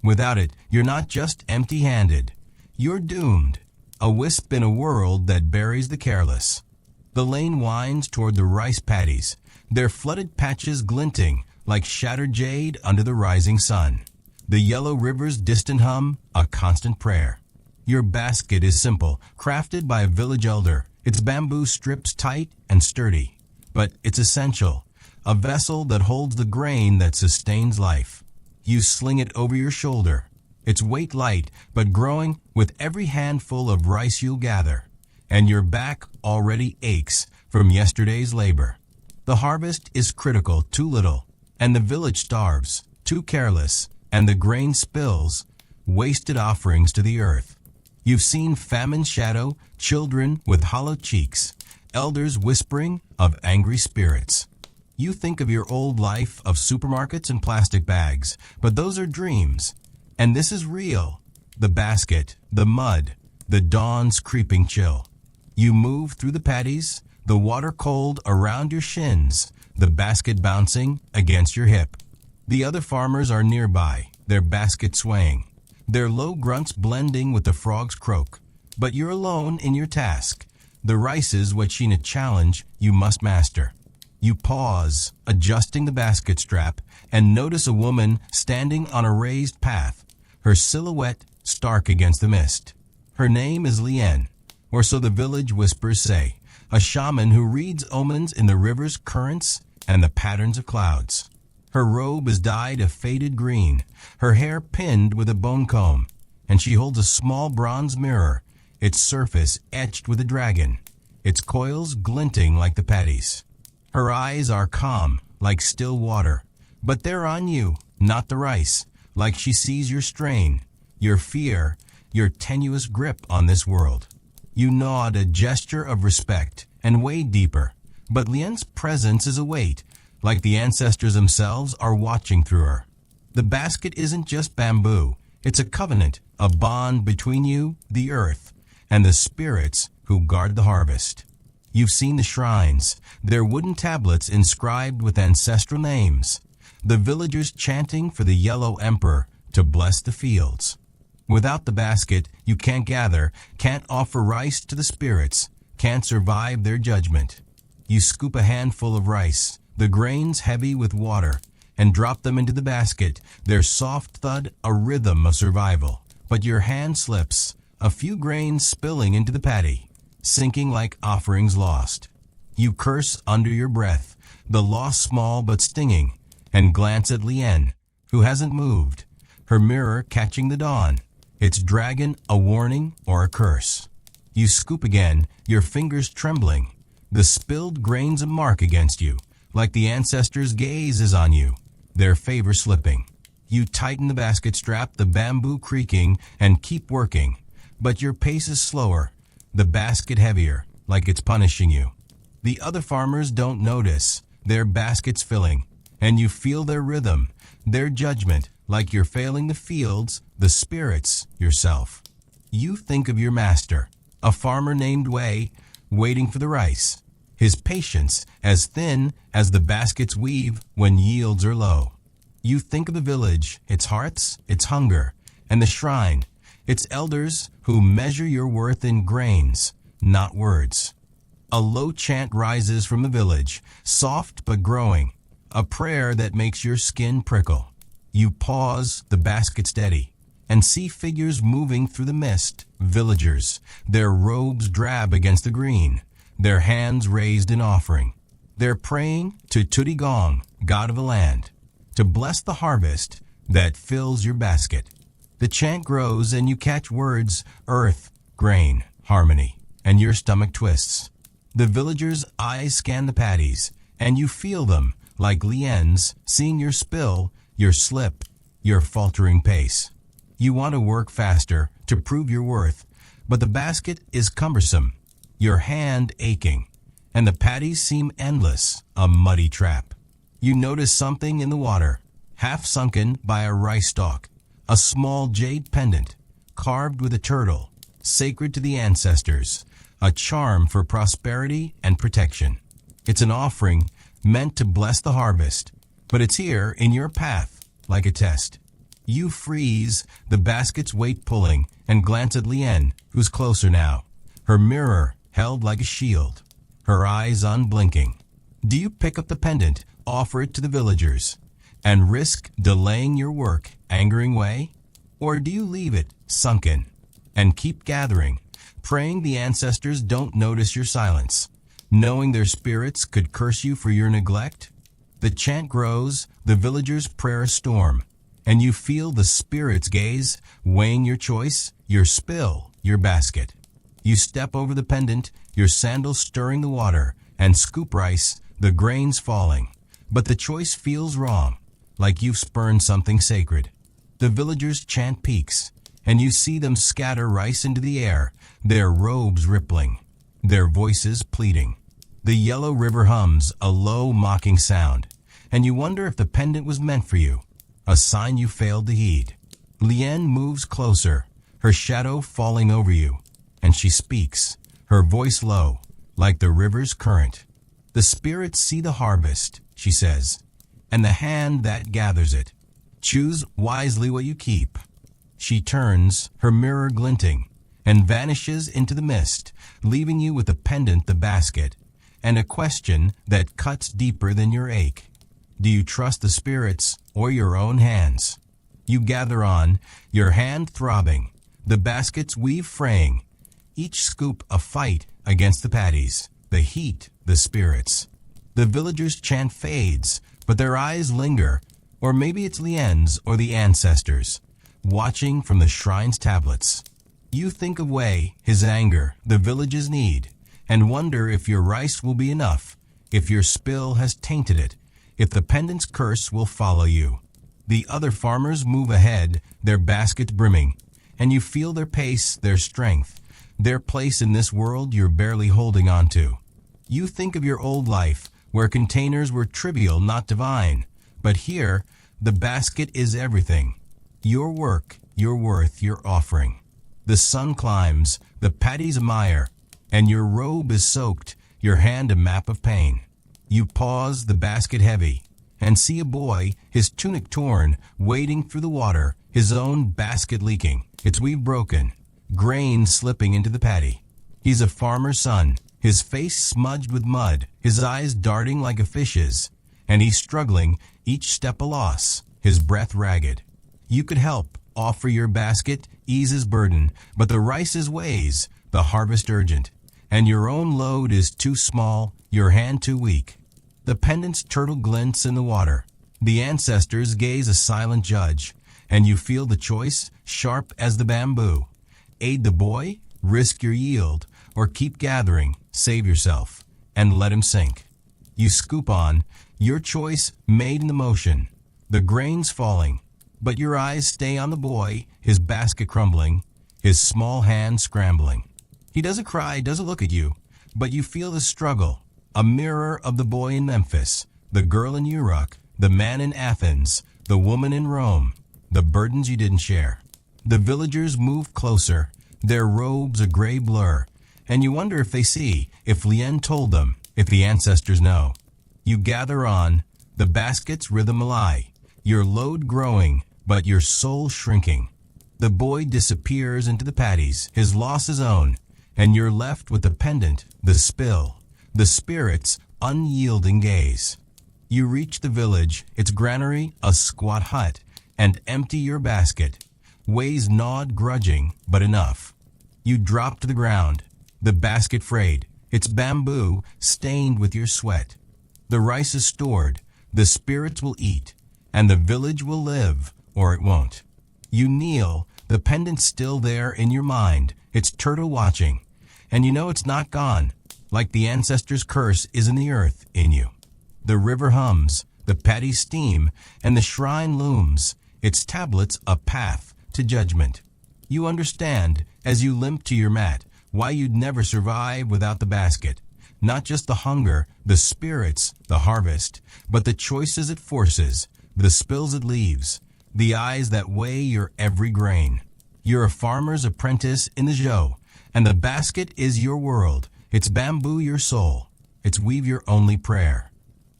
Without it, you're not just empty-handed. You're doomed, a wisp in a world that buries the careless. The lane winds toward the rice paddies, their flooded patches glinting like shattered jade under the rising sun. The yellow river's distant hum, a constant prayer. Your basket is simple, crafted by a village elder, its bamboo strips tight and sturdy. But it's essential, a vessel that holds the grain that sustains life. You sling it over your shoulder, its weight light but growing with every handful of rice you'll gather, and your back already aches from yesterday's labor. The harvest is critical, too little, and the village starves, too careless, and the grain spills, wasted offerings to the earth. You've seen famine shadow children with hollow cheeks, elders whispering of angry spirits. You think of your old life of supermarkets and plastic bags, but those are dreams. And this is real. The basket, the mud, the dawn's creeping chill. You move through the paddies, the water cold around your shins, the basket bouncing against your hip. The other farmers are nearby, their basket swaying, their low grunts blending with the frog's croak. But you're alone in your task. The rice is what Sheena challenge you must master. You pause, adjusting the basket strap, and notice a woman standing on a raised path, her silhouette stark against the mist. Her name is Lien, or so the village whispers say, a shaman who reads omens in the river's currents and the patterns of clouds. Her robe is dyed a faded green, her hair pinned with a bone comb, and she holds a small bronze mirror, its surface etched with a dragon, its coils glinting like the paddies. Her eyes are calm, like still water, but they're on you, not the rice, like she sees your strain, your fear, your tenuous grip on this world. You nod a gesture of respect and wade deeper, but Lien's presence is a weight, like the ancestors themselves are watching through her. The basket isn't just bamboo, it's a covenant, a bond between you, the earth, and the spirits who guard the harvest. You've seen the shrines, their wooden tablets inscribed with ancestral names, the villagers chanting for the yellow emperor to bless the fields. Without the basket, you can't gather, can't offer rice to the spirits, can't survive their judgment. You scoop a handful of rice, the grains heavy with water, and drop them into the basket, their soft thud a rhythm of survival. But your hand slips, a few grains spilling into the paddy, sinking like offerings lost. You curse under your breath, the loss small but stinging, and glance at Lien, who hasn't moved, her mirror catching the dawn, its dragon a warning or a curse. You scoop again, your fingers trembling, the spilled grains a mark against you, like the ancestors' gaze is on you, their favor slipping. You tighten the basket strap, the bamboo creaking, and keep working, but your pace is slower, the basket heavier, like it's punishing you. The other farmers don't notice, their baskets filling, and you feel their rhythm, their judgment, like you're failing the fields, the spirits, yourself. You think of your master, a farmer named Wei, waiting for the rice, his patience as thin as the baskets weave when yields are low. You think of the village, its hearths, its hunger, and the shrine, its elders who measure your worth in grains, not words. A low chant rises from the village, soft but growing, a prayer that makes your skin prickle. You pause, the basket steady, and see figures moving through the mist, villagers, their robes drab against the green, their hands raised in offering. They're praying to Tutti Gong, god of the land, to bless the harvest that fills your basket. The chant grows and you catch words, earth, grain, harmony, and your stomach twists. The villagers' eyes scan the paddies, and you feel them, like Lien's, seeing your spill, your slip, your faltering pace. You want to work faster to prove your worth, but the basket is cumbersome, your hand aching, and the paddies seem endless, a muddy trap. You notice something in the water, half sunken by a rice stalk, a small jade pendant, carved with a turtle, sacred to the ancestors, a charm for prosperity and protection. It's an offering meant to bless the harvest, but it's here in your path, like a test. You freeze, the basket's weight pulling, and glance at Lien, who's closer now, her mirror held like a shield, her eyes unblinking. Do you pick up the pendant, offer it to the villagers, and risk delaying your work, angering Wei? Or do you leave it sunken and keep gathering, praying the ancestors don't notice your silence, knowing their spirits could curse you for your neglect? The chant grows, the villagers' prayer a storm, and you feel the spirits' gaze, weighing your choice, your spill, your basket. You step over the pendant, your sandals stirring the water, and scoop rice, the grains falling. But the choice feels wrong, like you've spurned something sacred. The villagers' chant peaks, and you see them scatter rice into the air, their robes rippling, their voices pleading. The yellow river hums, a low mocking sound, and you wonder if the pendant was meant for you, a sign you failed to heed. Lien moves closer, her shadow falling over you, and she speaks, her voice low, like the river's current. The spirits see the harvest, she says, and the hand that gathers it. Choose wisely what you keep. She turns, her mirror glinting, and vanishes into the mist, leaving you with the pendant, the basket, and a question that cuts deeper than your ache. Do you trust the spirits or your own hands? You gather on, your hand throbbing, the baskets weave fraying, each scoop a fight against the paddies, the heat, the spirits. The villagers' chant fades, but their eyes linger, or maybe it's Lien's or the ancestors, watching from the shrine's tablets. You think of Wei, his anger, the village's need, and wonder if your rice will be enough, if your spill has tainted it, if the pendant's curse will follow you. The other farmers move ahead, their baskets brimming, and you feel their pace, their strength, their place in this world you're barely holding on to. You think of your old life, where containers were trivial, not divine, but here, the basket is everything. Your work, your worth, your offering. The sun climbs, the paddy's a mire, and your robe is soaked, your hand a map of pain. You pause, the basket heavy, and see a boy, his tunic torn, wading through the water, his own basket leaking, its weave broken, grain slipping into the paddy. He's a farmer's son, his face smudged with mud, his eyes darting like a fish's, and he's struggling, each step a loss, his breath ragged. You could help, offer your basket, ease his burden, but the rice is weighs, the harvest urgent, and your own load is too small, your hand too weak. The pendant's turtle glints in the water. The ancestors gaze a silent judge, and you feel the choice, sharp as the bamboo. Aid the boy, risk your yield, or keep gathering, save yourself, and let him sink. You scoop on, your choice made in the motion. The grain's falling, but your eyes stay on the boy, his basket crumbling, his small hand scrambling. He doesn't cry, doesn't look at you, but you feel the struggle, a mirror of the boy in Memphis, the girl in Uruk, the man in Athens, the woman in Rome, the burdens you didn't share. The villagers move closer, their robes a gray blur, and you wonder if they see, if Lien told them, if the ancestors know. You gather on, the basket's rhythm a lie, your load growing, but your soul shrinking. The boy disappears into the paddies, his loss his own, and you're left with the pendant, the spill, the spirit's unyielding gaze. You reach the village, its granary, a squat hut, and empty your basket. Ways gnawed grudging, but enough. You drop to the ground, the basket frayed, its bamboo stained with your sweat. The rice is stored, the spirits will eat, and the village will live, or it won't. You kneel, the pendant still there in your mind, its turtle watching, and you know it's not gone, like the ancestors' curse is in the earth, in you. The river hums, the paddies steam, and the shrine looms, its tablets a path to judgment. You understand, as you limp to your mat, why you'd never survive without the basket. Not just the hunger, the spirits, the harvest, but the choices it forces, the spills it leaves, the eyes that weigh your every grain. You're a farmer's apprentice in the Zhou, and the basket is your world, its bamboo your soul, its weave your only prayer.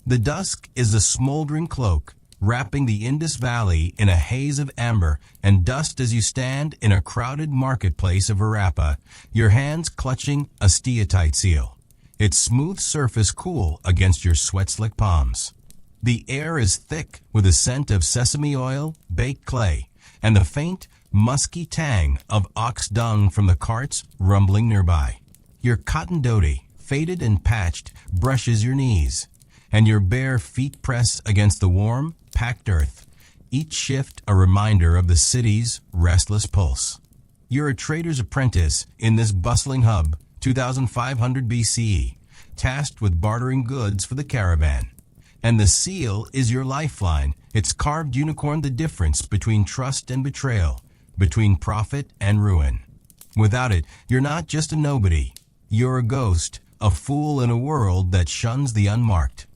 The dusk is a smoldering cloak, wrapping the Indus Valley in a haze of amber and dust as you stand in a crowded marketplace of Harappa, your hands clutching a steatite seal, its smooth surface cool against your sweat-slick palms. The air is thick with the scent of sesame oil, baked clay, and the faint, musky tang of ox dung from the carts rumbling nearby. Your cotton dhoti, faded and patched, brushes your knees, and your bare feet press against the warm, packed earth, each shift a reminder of the city's restless pulse. You're a trader's apprentice in this bustling hub, 2500 BCE, tasked with bartering goods for the caravan. And the seal is your lifeline, its carved unicorn the difference between trust and betrayal, between profit and ruin. Without it, you're not just a nobody. You're a ghost, a fool in a world that shuns the unmarked.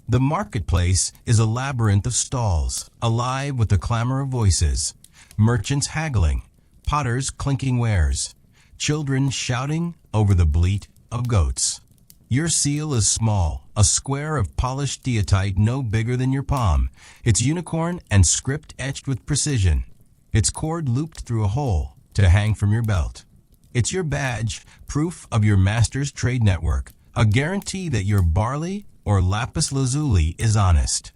The marketplace is a labyrinth of stalls, alive with the clamor of voices, merchants haggling, potters clinking wares, children shouting over the bleat of goats. Your seal is small, a square of polished steatite no bigger than your palm, its unicorn and script etched with precision, its cord looped through a hole to hang from your belt. It's your badge, proof of your master's trade network, a guarantee that your barley or lapis lazuli is honest.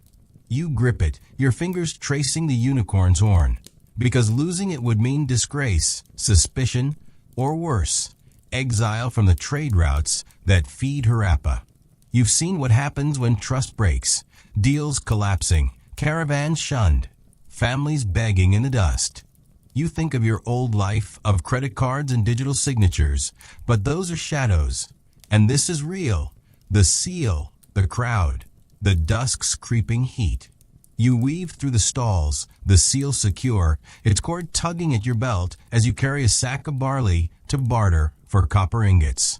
You grip it, your fingers tracing the unicorn's horn, because losing it would mean disgrace, suspicion, or worse, exile from the trade routes that feed Harappa. You've seen what happens when trust breaks, deals collapsing, caravans shunned, families begging in the dust. You think of your old life of credit cards and digital signatures, but those are shadows, and this is real, the seal, the crowd, the dusk's creeping heat. You weave through the stalls, the seal secure, its cord tugging at your belt as you carry a sack of barley to barter for copper ingots.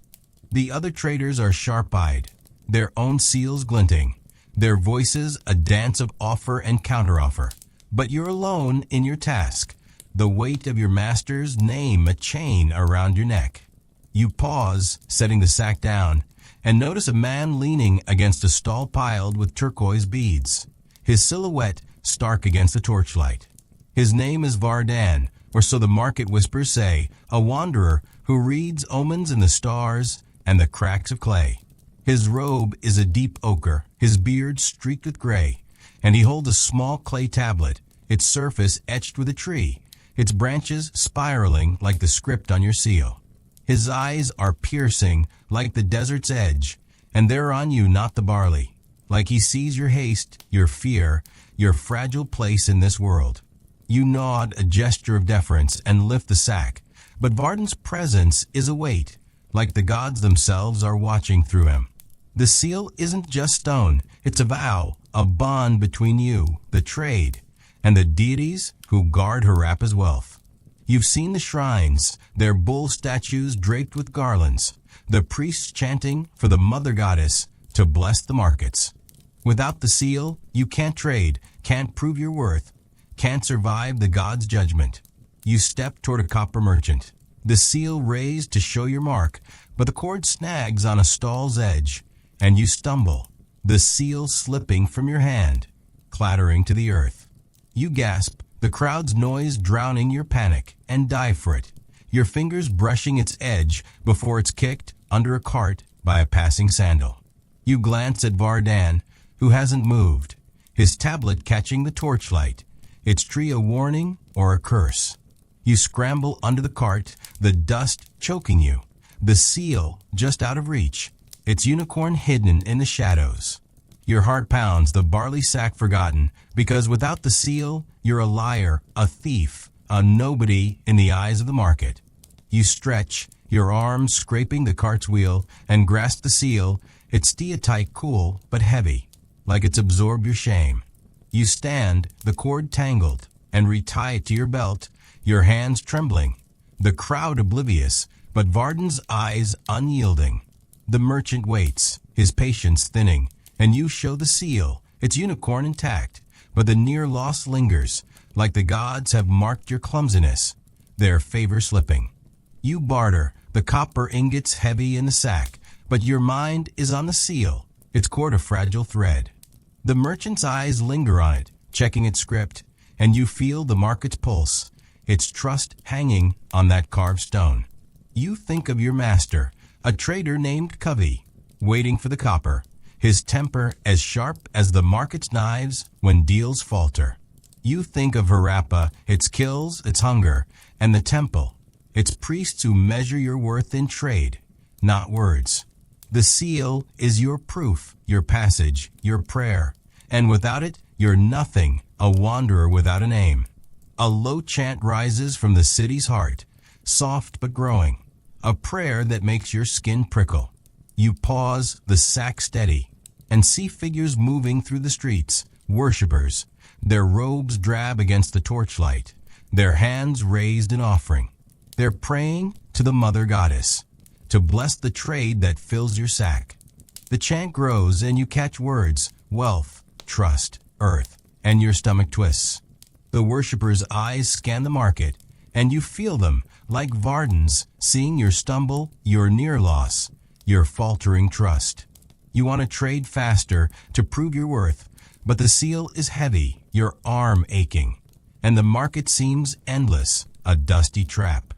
The other traders are sharp-eyed, their own seals glinting, their voices a dance of offer and counteroffer. But you're alone in your task, the weight of your master's name a chain around your neck. You pause, setting the sack down, and notice a man leaning against a stall piled with turquoise beads, his silhouette stark against the torchlight. His name is Vardan, or so the market whispers say, a wanderer who reads omens in the stars and the cracks of clay. His robe is a deep ochre, his beard streaked with gray, and he holds a small clay tablet, its surface etched with a tree, its branches spiraling like the script on your seal. His eyes are piercing like the desert's edge, and they're on you, not the barley. Like he sees your haste, your fear, your fragile place in this world. You nod a gesture of deference and lift the sack, but Varden's presence is a weight, like the gods themselves are watching through him. The seal isn't just stone, it's a vow, a bond between you, the trade, and the deities who guard Harappa's wealth. You've seen the shrines, their bull statues draped with garlands, the priests chanting for the mother goddess to bless the markets. Without the seal, you can't trade, can't prove your worth, can't survive the god's judgment. You step toward a copper merchant, the seal raised to show your mark, but the cord snags on a stall's edge, and you stumble, the seal slipping from your hand, clattering to the earth. You gasp, the crowd's noise drowning your panic, and dive for it, your fingers brushing its edge before it's kicked under a cart by a passing sandal. You glance at Vardan, who hasn't moved, his tablet catching the torchlight, its tree a warning or a curse. You scramble under the cart, the dust choking you, the seal just out of reach, its unicorn hidden in the shadows. Your heart pounds, the barley sack forgotten, because without the seal, you're a liar, a thief, a nobody in the eyes of the market. You stretch, your arms scraping the cart's wheel, and grasp the seal, its steatite cool but heavy, like it's absorbed your shame. You stand, the cord tangled, and retie it to your belt, your hands trembling, the crowd oblivious, but Varden's eyes unyielding. The merchant waits, his patience thinning, and you show the seal, its unicorn intact, but the near loss lingers, like the gods have marked your clumsiness, their favor slipping. You barter, the copper ingots heavy in the sack, but your mind is on the seal, its cord a fragile thread. The merchant's eyes linger on it, checking its script, and you feel the market's pulse, its trust hanging on that carved stone. You think of your master, a trader named Covey, waiting for the copper, his temper as sharp as the market's knives when deals falter. You think of Harappa, its kills, its hunger, and the temple, its priests who measure your worth in trade, not words. The seal is your proof, your passage, your prayer, and without it, you're nothing, a wanderer without a name. A low chant rises from the city's heart, soft but growing, a prayer that makes your skin prickle. You pause, the sack steady, and see figures moving through the streets, worshippers, their robes drab against the torchlight, their hands raised in offering. They're praying to the mother goddess, to bless the trade that fills your sack. The chant grows and you catch words, wealth, trust, earth, and your stomach twists. The worshippers' eyes scan the market, and you feel them, like Varden's, seeing your stumble, your near loss, your faltering trust. You want to trade faster to prove your worth, but the seal is heavy, your arm aching, and the market seems endless, a dusty trap.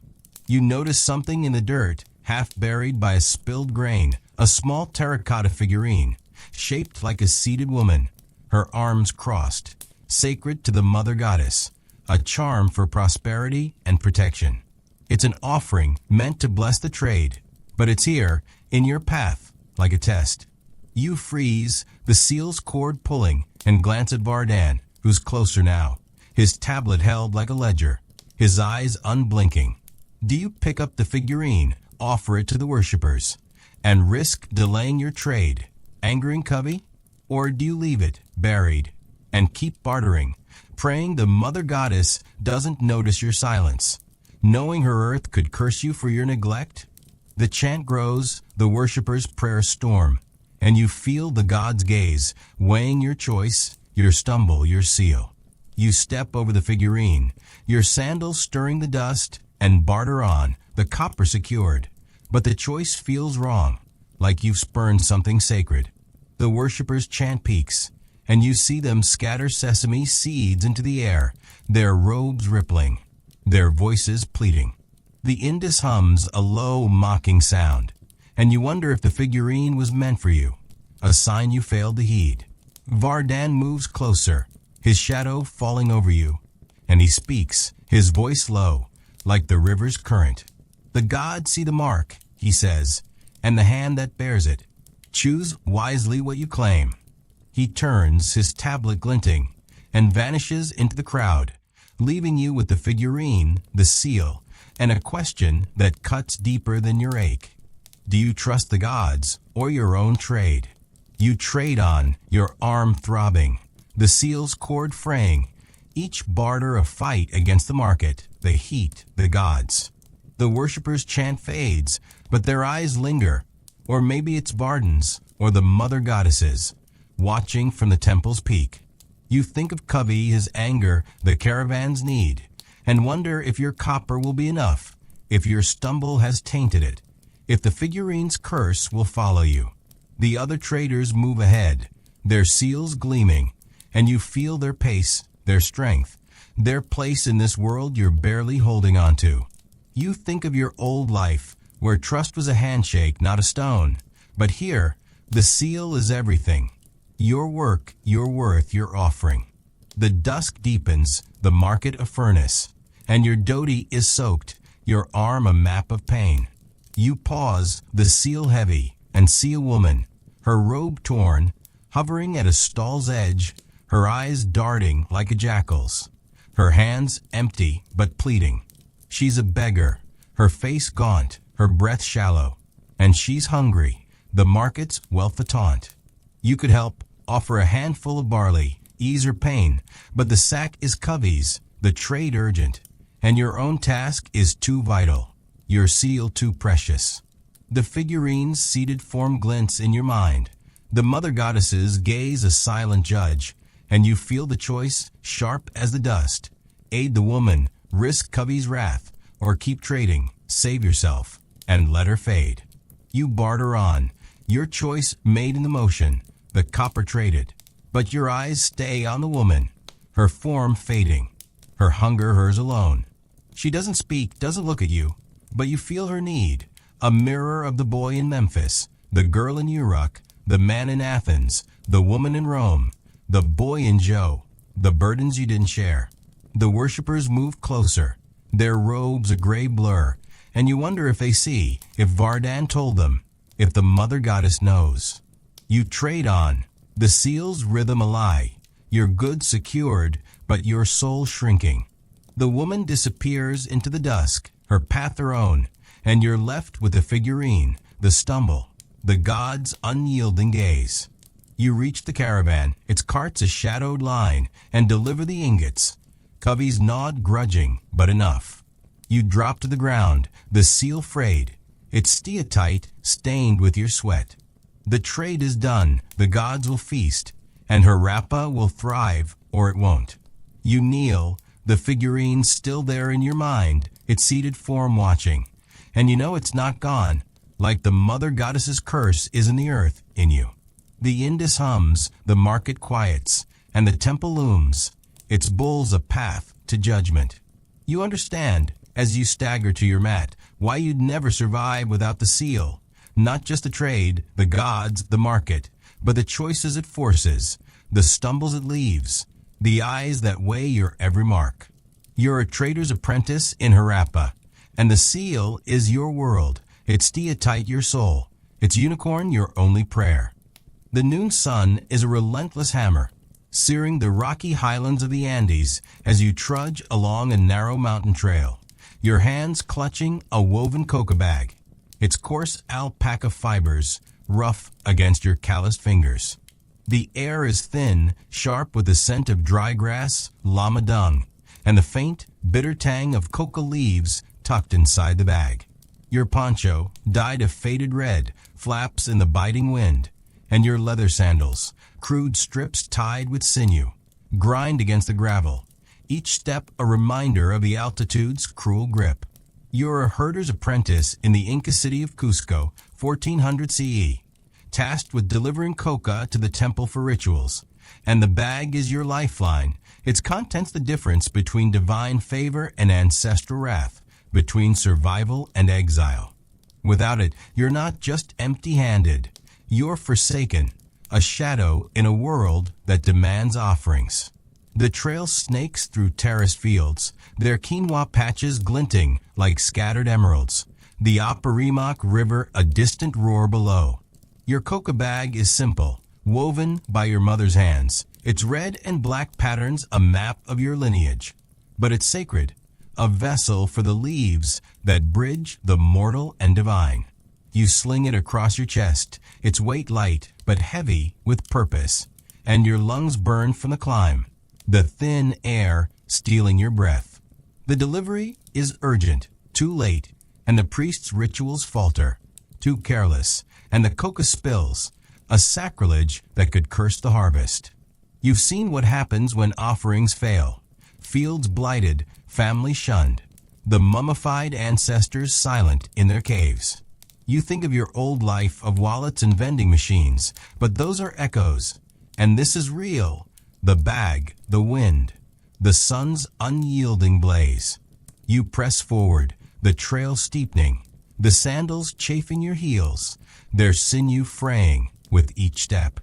You notice something in the dirt, half buried by a spilled grain, a small terracotta figurine, shaped like a seated woman, her arms crossed, sacred to the mother goddess, a charm for prosperity and protection. It's an offering meant to bless the trade, but it's here, in your path, like a test. You freeze, the seal's cord pulling, and glance at Vardan, who's closer now, his tablet held like a ledger, his eyes unblinking. Do you pick up the figurine, offer it to the worshippers, and risk delaying your trade, angering Covey? Or do you leave it, buried, and keep bartering, praying the mother goddess doesn't notice your silence, knowing her earth could curse you for your neglect? The chant grows, the worshippers' prayers storm, and you feel the god's gaze, weighing your choice, your stumble, your seal. You step over the figurine, your sandals stirring the dust, and barter on, the copper secured. But the choice feels wrong, like you've spurned something sacred. The worshippers' chant peaks, and you see them scatter sesame seeds into the air, their robes rippling, their voices pleading. The Indus hums a low, mocking sound, and you wonder if the figurine was meant for you, a sign you failed to heed. Vardan moves closer, his shadow falling over you, and he speaks, his voice low, like the river's current. The gods see the mark, he says, and the hand that bears it. Choose wisely what you claim. He turns, his tablet glinting, and vanishes into the crowd, leaving you with the figurine, the seal, and a question that cuts deeper than your ache. Do you trust the gods or your own trade? You trade on, your arm throbbing, the seal's cord fraying, each barter a fight against the market, the heat, the gods. The worshippers' chant fades, but their eyes linger, or maybe it's Vardens or the mother goddesses, watching from the temple's peak. You think of Covey, his anger, the caravan's need, and wonder if your copper will be enough, if your stumble has tainted it, if the figurine's curse will follow you. The other traders move ahead, their seals gleaming, and you feel their pace, their strength, their place in this world you're barely holding on to. You think of your old life, where trust was a handshake, not a stone. But here, the seal is everything. Your work, your worth, your offering. The dusk deepens, the market a furnace, and your dhoti is soaked, your arm a map of pain. You pause, the seal heavy, and see a woman, her robe torn, hovering at a stall's edge, her eyes darting like a jackal's, her hands empty but pleading. She's a beggar, her face gaunt, her breath shallow, and she's hungry, the market's wealth a taunt. You could help, offer a handful of barley, ease her pain, but the sack is Covey's, the trade urgent, and your own task is too vital, your seal too precious. The figurine's seated form glints in your mind. The mother goddesses gaze a silent judge, and you feel the choice sharp as the dust. Aid the woman, risk Covey's wrath, or keep trading, save yourself, and let her fade. You barter on, your choice made in the motion, the copper traded, but your eyes stay on the woman, her form fading, her hunger hers alone. She doesn't speak, doesn't look at you, but you feel her need, a mirror of the boy in Memphis, the girl in Uruk, the man in Athens, the woman in Rome, the boy in Joe, the burdens you didn't share. The worshippers move closer, their robes a gray blur, and you wonder if they see, if Vardan told them, if the mother goddess knows. You trade on, the seal's rhythm a lie, your goods secured, but your soul shrinking. The woman disappears into the dusk, her path her own, and you're left with the figurine, the stumble, the god's unyielding gaze. You reach the caravan, its cart's a shadowed line, and deliver the ingots. Covey's nod grudging, but enough. You drop to the ground, the seal frayed, its steatite stained with your sweat. The trade is done, the gods will feast, and her rappa will thrive, or it won't. You kneel, the figurine still there in your mind, its seated form watching, and you know it's not gone, like the mother goddess's curse is in the earth, in you. The Indus hums, the market quiets, and the temple looms, its bulls a path to judgment. You understand, as you stagger to your mat, why you'd never survive without the seal, not just the trade, the gods, the market, but the choices it forces, the stumbles it leaves, the eyes that weigh your every mark. You're a trader's apprentice in Harappa, and the seal is your world, its steatite your soul, its unicorn your only prayer. The noon sun is a relentless hammer, searing the rocky highlands of the Andes as you trudge along a narrow mountain trail, your hands clutching a woven coca bag, its coarse alpaca fibers rough against your calloused fingers. The air is thin, sharp with the scent of dry grass, llama dung, and the faint, bitter tang of coca leaves tucked inside the bag. Your poncho, dyed a faded red, flaps in the biting wind, and your leather sandals, crude strips tied with sinew, grind against the gravel, each step a reminder of the altitude's cruel grip. You're a herder's apprentice in the Inca city of Cusco, 1400 CE, tasked with delivering coca to the temple for rituals, and the bag is your lifeline, its contents the difference between divine favor and ancestral wrath, between survival and exile. Without it, you're not just empty-handed, you're forsaken, a shadow in a world that demands offerings. The trail snakes through terraced fields, their quinoa patches glinting like scattered emeralds. The Apurimac River a distant roar below. Your coca bag is simple, woven by your mother's hands. Its red and black patterns a map of your lineage. But it's sacred, a vessel for the leaves that bridge the mortal and divine. You sling it across your chest, its weight light but heavy with purpose, and your lungs burn from the climb, the thin air stealing your breath. The delivery is urgent, too late, and the priest's rituals falter. Too careless, and the coca spills, a sacrilege that could curse the harvest. You've seen what happens when offerings fail. Fields blighted, family shunned, the mummified ancestors silent in their caves. You think of your old life of wallets and vending machines, but those are echoes. And this is real. The bag, the wind, the sun's unyielding blaze. You press forward, the trail steepening, the sandals chafing your heels, their sinew fraying with each step.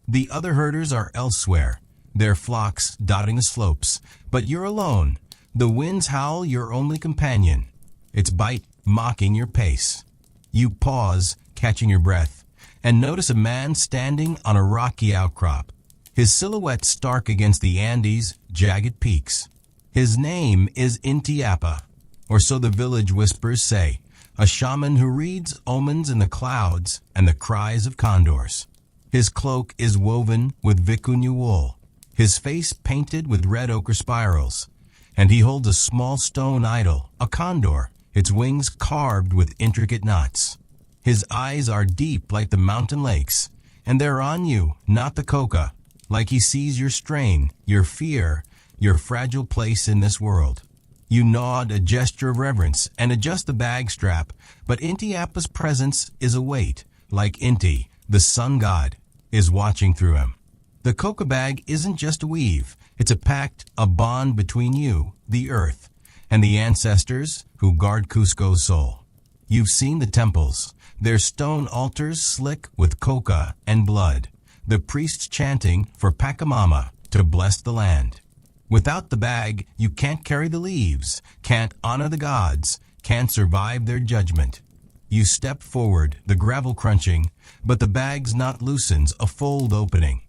The other herders are elsewhere, their flocks dotting the slopes, but you're alone. The wind's howl your only companion, its bite mocking your pace. You pause, catching your breath, and notice a man standing on a rocky outcrop, his silhouette stark against the Andes' jagged peaks. His name is Intiapa, or so the village whispers say, a shaman who reads omens in the clouds and the cries of condors. His cloak is woven with vicuña wool, his face painted with red ochre spirals, and he holds a small stone idol, a condor, its wings carved with intricate knots. His eyes are deep like the mountain lakes, and they're on you, not the coca, like he sees your strain, your fear, your fragile place in this world. You nod a gesture of reverence and adjust the bag strap, but Intiapa's presence is a weight, like Inti, the sun god, is watching through him. The coca bag isn't just a weave, it's a pact, a bond between you, the earth, and the ancestors who guard Cusco's soul. You've seen the temples, their stone altars slick with coca and blood, the priests chanting for Pachamama to bless the land. Without the bag, you can't carry the leaves, can't honor the gods, can't survive their judgment. You step forward, the gravel crunching, but the bag's knot loosens, a fold opening,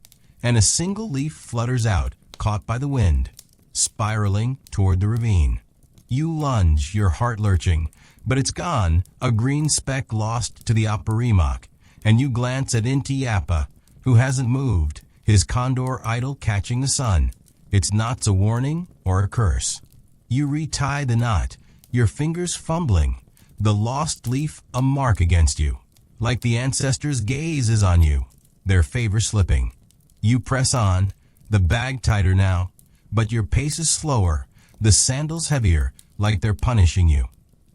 and a single leaf flutters out, caught by the wind, spiraling toward the ravine. You lunge, your heart lurching, but it's gone, a green speck lost to the Apurimac, and you glance at Intiapa, who hasn't moved, his condor idol catching the sun. Its knot's a warning or a curse. You retie the knot, your fingers fumbling, the lost leaf a mark against you, like the ancestors' gaze is on you, their favor slipping. You press on, the bag tighter now, but your pace is slower, the sandals heavier, like they're punishing you.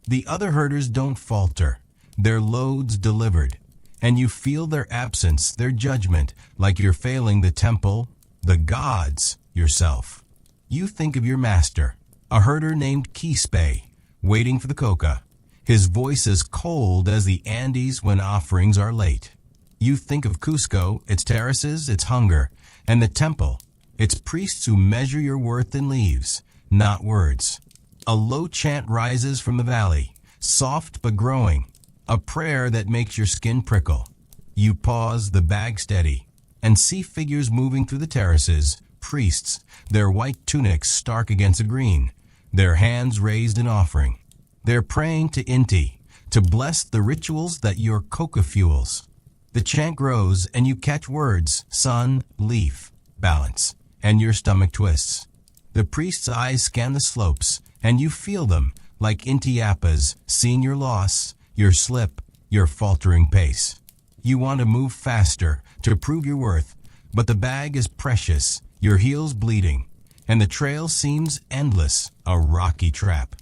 The other herders don't falter, their loads delivered, and you feel their absence, their judgment, like you're failing the temple, the gods, yourself. You think of your master, a herder named Quispe, waiting for the coca, his voice as cold as the Andes when offerings are late. You think of Cusco, its terraces, its hunger, and the temple, its priests who measure your worth in leaves, not words. A low chant rises from the valley, soft but growing, a prayer that makes your skin prickle. You pause, the bag steady, and see figures moving through the terraces, priests, their white tunics stark against the green, their hands raised in offering. They're praying to Inti, to bless the rituals that your coca fuels. The chant grows, and you catch words, sun, leaf, balance, and your stomach twists. The priest's eyes scan the slopes, and you feel them, like Intiapa's, seeing your loss, your slip, your faltering pace. You want to move faster, to prove your worth, but the bag is precious, your heels bleeding, and the trail seems endless, a rocky trap.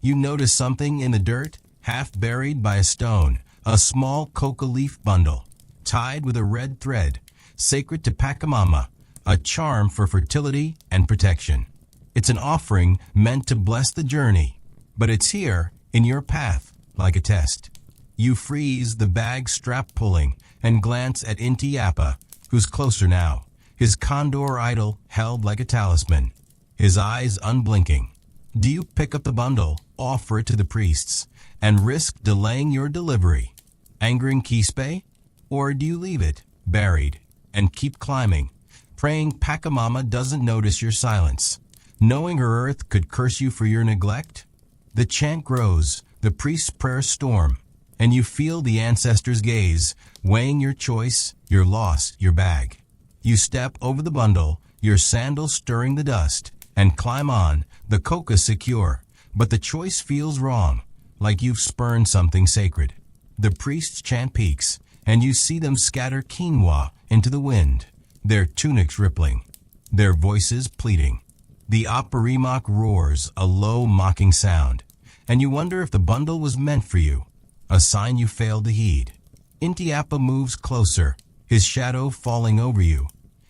You notice something in the dirt, half buried by a stone, a small coca leaf bundle, tied with a red thread, sacred to Pachamama, a charm for fertility and protection. It's an offering meant to bless the journey, but it's here, in your path, like a test. You freeze, the bag strap pulling, and glance at Intiapa, who's closer now, his condor idol held like a talisman, his eyes unblinking. Do you pick up the bundle, offer it to the priests, and risk delaying your delivery, angering Quispe? Or do you leave it, buried, and keep climbing, praying Pachamama doesn't notice your silence, knowing her earth could curse you for your neglect? The chant grows, the priest's prayers storm, and you feel the ancestors' gaze, weighing your choice, your loss, your bag. You step over the bundle, your sandals stirring the dust, and climb on, the coca secure, but the choice feels wrong, like you've spurned something sacred. The priest's chant peaks, and you see them scatter quinoa into the wind, their tunics rippling, their voices pleading. The Apurimac roars, a low mocking sound, and you wonder if the bundle was meant for you, a sign you failed to heed. Intiapa moves closer, his shadow falling over you,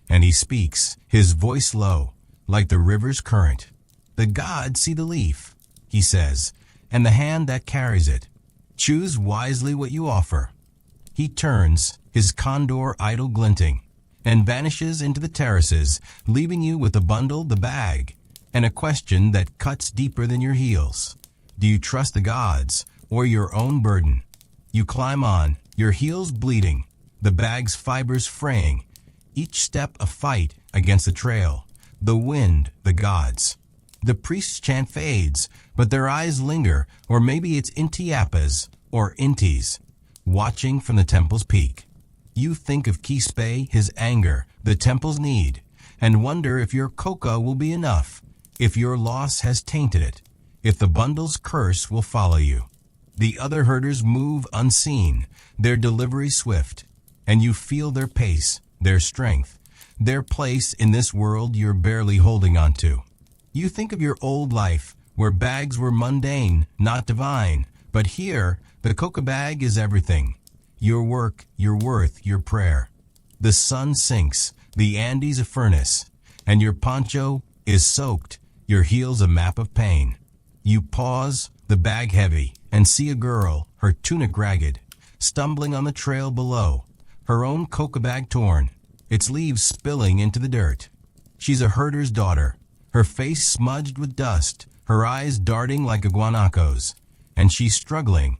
and he speaks, his voice low, like the river's current. The gods see the leaf, he says, and the hand that carries it. Choose wisely what you offer. He turns, his condor idol glinting, and vanishes into the terraces, leaving you with the bundle, the bag, and a question that cuts deeper than your heels. Do you trust the gods or your own burden? You climb on, your heels bleeding, the bag's fibers fraying, each step a fight against the trail, the wind, the gods. The priest's chant fades, but their eyes linger, or maybe it's Intiapa's or Inti's, watching from the temple's peak. You think of Quispe, his anger, the temple's need, and wonder if your coca will be enough, if your loss has tainted it, if the bundle's curse will follow you. The other herders move unseen, their delivery swift, and you feel their pace, their strength, their place in this world you're barely holding on to. You think of your old life, where bags were mundane, not divine, but here, the coca bag is everything. Your work, your worth, your prayer. The sun sinks, the Andes a furnace, and your poncho is soaked, your heels a map of pain. You pause, the bag heavy, and see a girl, her tunic ragged, stumbling on the trail below, her own coca bag torn, its leaves spilling into the dirt. She's a herder's daughter, her face smudged with dust, her eyes darting like a guanaco's, and she's struggling,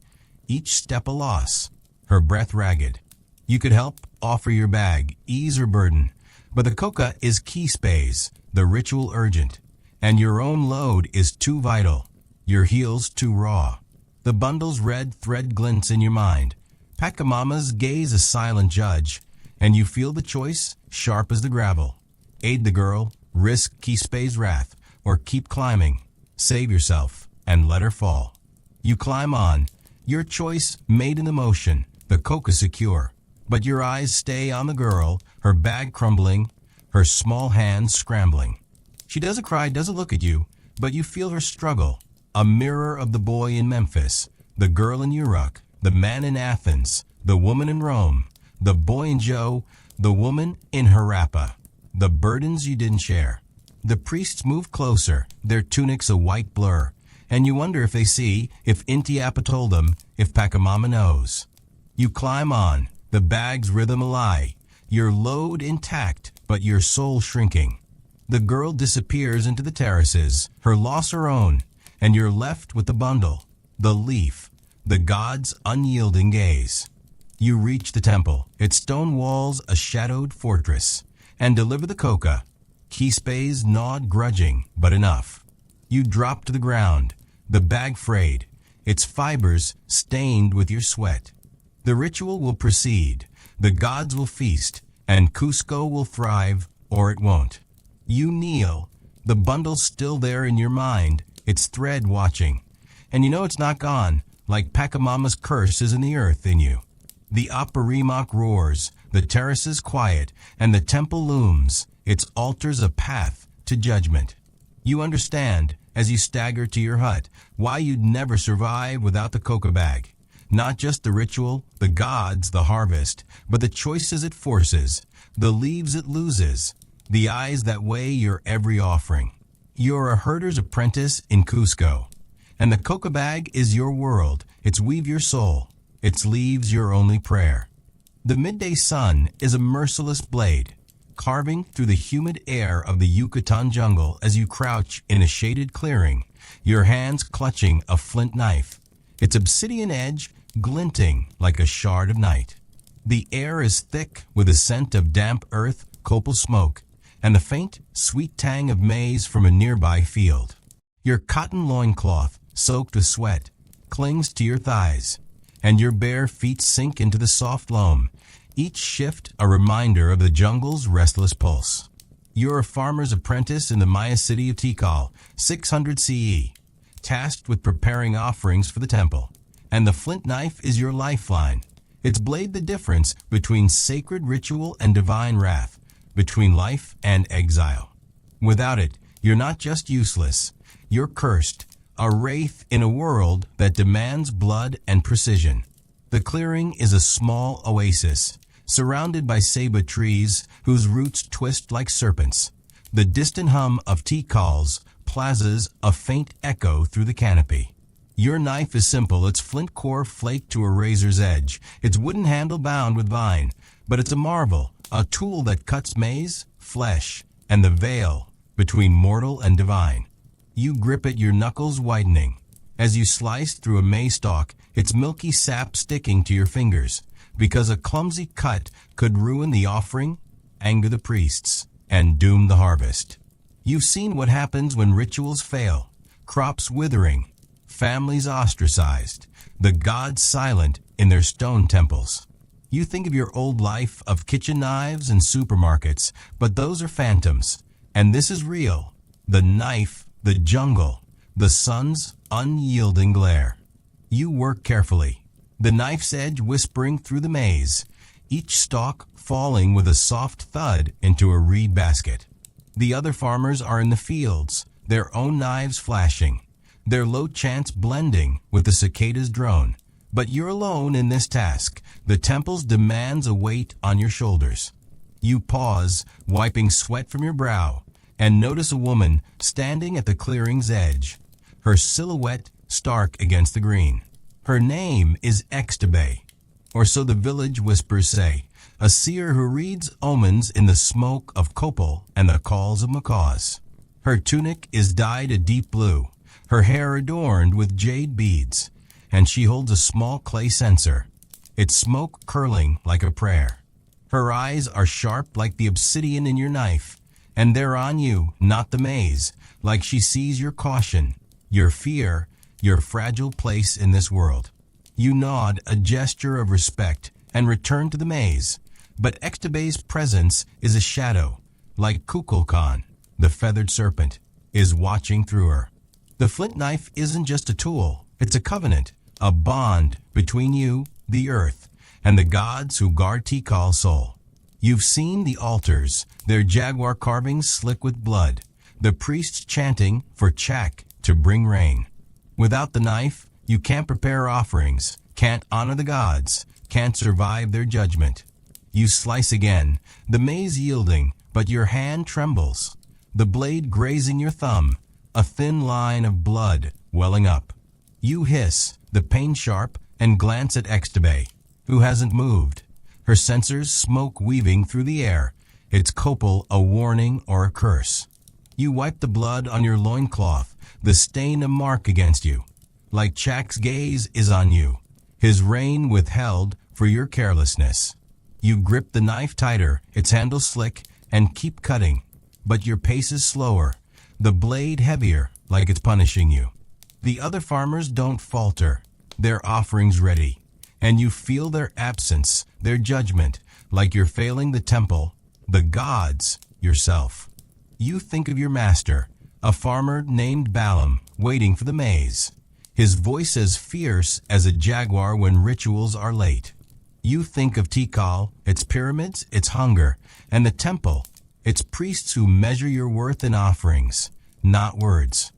each step a loss, her breath ragged. You could help, offer your bag, ease her burden, but the coca is Quispe's, the ritual urgent, and your own load is too vital, your heels too raw. The bundle's red thread glints in your mind, Pachamama's gaze a silent judge, and you feel the choice sharp as the gravel. Aid the girl, risk Quispe's wrath, or keep climbing, save yourself, and let her fall. You climb on, your choice made in the motion, the coca secure, but your eyes stay on the girl, her bag crumbling, her small hands scrambling. She doesn't cry, doesn't look at you, but you feel her struggle, a mirror of the boy in Memphis, the girl in Uruk, the man in Athens, the woman in Rome, the boy in Joe, the woman in Harappa, the burdens you didn't share. The priests move closer, their tunics a white blur, and you wonder if they see, if Intiapa told them, if Pachamama knows. You climb on, the bag's rhythm a lie, your load intact, but your soul shrinking. The girl disappears into the terraces, her loss her own, and you're left with the bundle, the leaf, the god's unyielding gaze. You reach the temple, its stone walls a shadowed fortress, and deliver the coca. Quispe's gnawed grudging, but enough. You drop to the ground, the bag frayed, its fibers stained with your sweat. The ritual will proceed, the gods will feast, and Cusco will thrive, or it won't. You kneel, the bundle still there in your mind, its thread watching, and you know it's not gone, like Pachamama's curse is in the earth in you. The Apurimac roars, the terraces quiet, and the temple looms, its altars a path to judgment. You understand, as you stagger to your hut, why you'd never survive without the coca bag. Not just the ritual, the gods, the harvest, but the choices it forces, the leaves it loses, the eyes that weigh your every offering. You're a herder's apprentice in Cusco, and the coca bag is your world, its weave your soul, its leaves your only prayer. The midday sun is a merciless blade, carving through the humid air of the Yucatan jungle as you crouch in a shaded clearing, your hands clutching a flint knife, its obsidian edge glinting like a shard of night. The air is thick with the scent of damp earth, copal smoke, and the faint, sweet tang of maize from a nearby field. Your cotton loincloth, soaked with sweat, clings to your thighs, and your bare feet sink into the soft loam, each shift a reminder of the jungle's restless pulse. You're a farmer's apprentice in the Maya city of Tikal, 600 CE, tasked with preparing offerings for the temple, and the flint knife is your lifeline. Its blade the difference between sacred ritual and divine wrath, between life and exile. Without it, you're not just useless, you're cursed, a wraith in a world that demands blood and precision. The clearing is a small oasis, surrounded by ceiba trees whose roots twist like serpents. The distant hum of Tikal's plazas a faint echo through the canopy. Your knife is simple, its flint core flaked to a razor's edge, its wooden handle bound with vine, but it's a marvel, a tool that cuts maize, flesh, and the veil between mortal and divine. You grip it, your knuckles widening. As you slice through a maize stalk, its milky sap sticking to your fingers, because a clumsy cut could ruin the offering, anger the priests, and doom the harvest. You've seen what happens when rituals fail, crops withering, families ostracized, the gods silent in their stone temples. You think of your old life of kitchen knives and supermarkets, but those are phantoms, and this is real. The knife, the jungle, the sun's unyielding glare. You work carefully, the knife's edge whispering through the maize, each stalk falling with a soft thud into a reed basket. The other farmers are in the fields, their own knives flashing, their low chants blending with the cicada's drone. But you're alone in this task. The temple's demands a weight on your shoulders. You pause, wiping sweat from your brow, and notice a woman standing at the clearing's edge, her silhouette stark against the green. Her name is Extabe, or so the village whispers say, a seer who reads omens in the smoke of copal and the calls of macaws. Her tunic is dyed a deep blue, her hair adorned with jade beads, and she holds a small clay censer, its smoke curling like a prayer. Her eyes are sharp like the obsidian in your knife, and they're on you, not the maize, like she sees your caution, your fear, your fragile place in this world. You nod, a gesture of respect, and return to the maize, but Extabe's presence is a shadow, like Kukulkan, the feathered serpent, is watching through her. The flint knife isn't just a tool, it's a covenant, a bond between you, the earth, and the gods who guard Tikal's soul. You've seen the altars, their jaguar carvings slick with blood, the priests chanting for Chak to bring rain. Without the knife, you can't prepare offerings, can't honor the gods, can't survive their judgment. You slice again, the maize yielding, but your hand trembles, the blade grazing your thumb, a thin line of blood welling up. You hiss, the pain sharp, and glance at Extabe, who hasn't moved, her sensors smoke weaving through the air, its copal a warning or a curse. You wipe the blood on your loincloth, the stain a mark against you. Like Chak's gaze is on you, his reign withheld for your carelessness. You grip the knife tighter, its handle slick, and keep cutting, but your pace is slower, the blade heavier, like it's punishing you. The other farmers don't falter, their offerings ready, and you feel their absence, their judgment, like you're failing the temple, the gods, yourself. You think of your master, a farmer named Balaam, waiting for the maize, his voice as fierce as a jaguar when rituals are late. You think of Tikal, its pyramids, its hunger, and the temple, its priests who measure your worth in offerings, not words.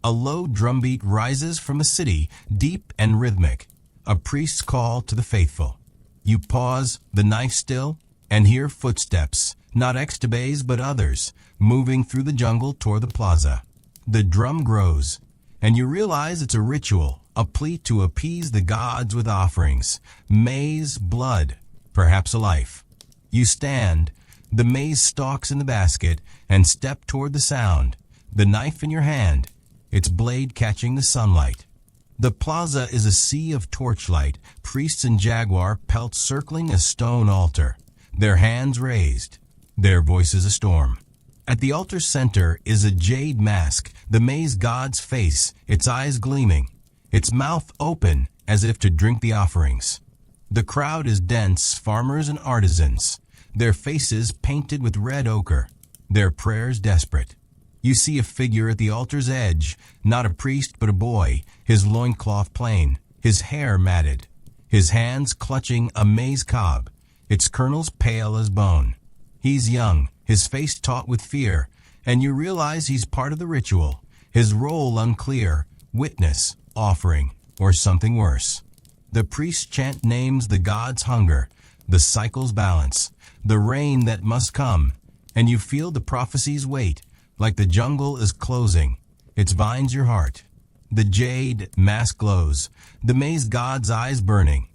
A low drumbeat rises from the city, deep and rhythmic, a priest's call to the faithful. You pause, the knife still, and hear footsteps, not Extabe's but others, moving through the jungle toward the plaza. The drum grows, and you realize it's a ritual, a plea to appease the gods with offerings, maize, blood, perhaps a life. You stand, The maize stalks in the basket and step toward the sound, the knife in your hand, its blade catching the sunlight. The plaza is a sea of torchlight, priests and jaguar pelts circling a stone altar, their hands raised, their voices a storm. At the altar's center is a jade mask, the maize god's face, its eyes gleaming, its mouth open as if to drink the offerings. The crowd is dense, farmers and artisans, their faces painted with red ochre, their prayers desperate. You see a figure at the altar's edge, not a priest but a boy, his loincloth plain, his hair matted, his hands clutching a maize cob, its kernels pale as bone. He's young, his face taut with fear, and you realize he's part of the ritual, his role unclear, witness, offering, or something worse. The priests chant names the god's hunger, the cycle's balance, the rain that must come, and you feel the prophecy's weight, like the jungle is closing, its vines your heart. The jade mask glows, the maize god's eyes burning,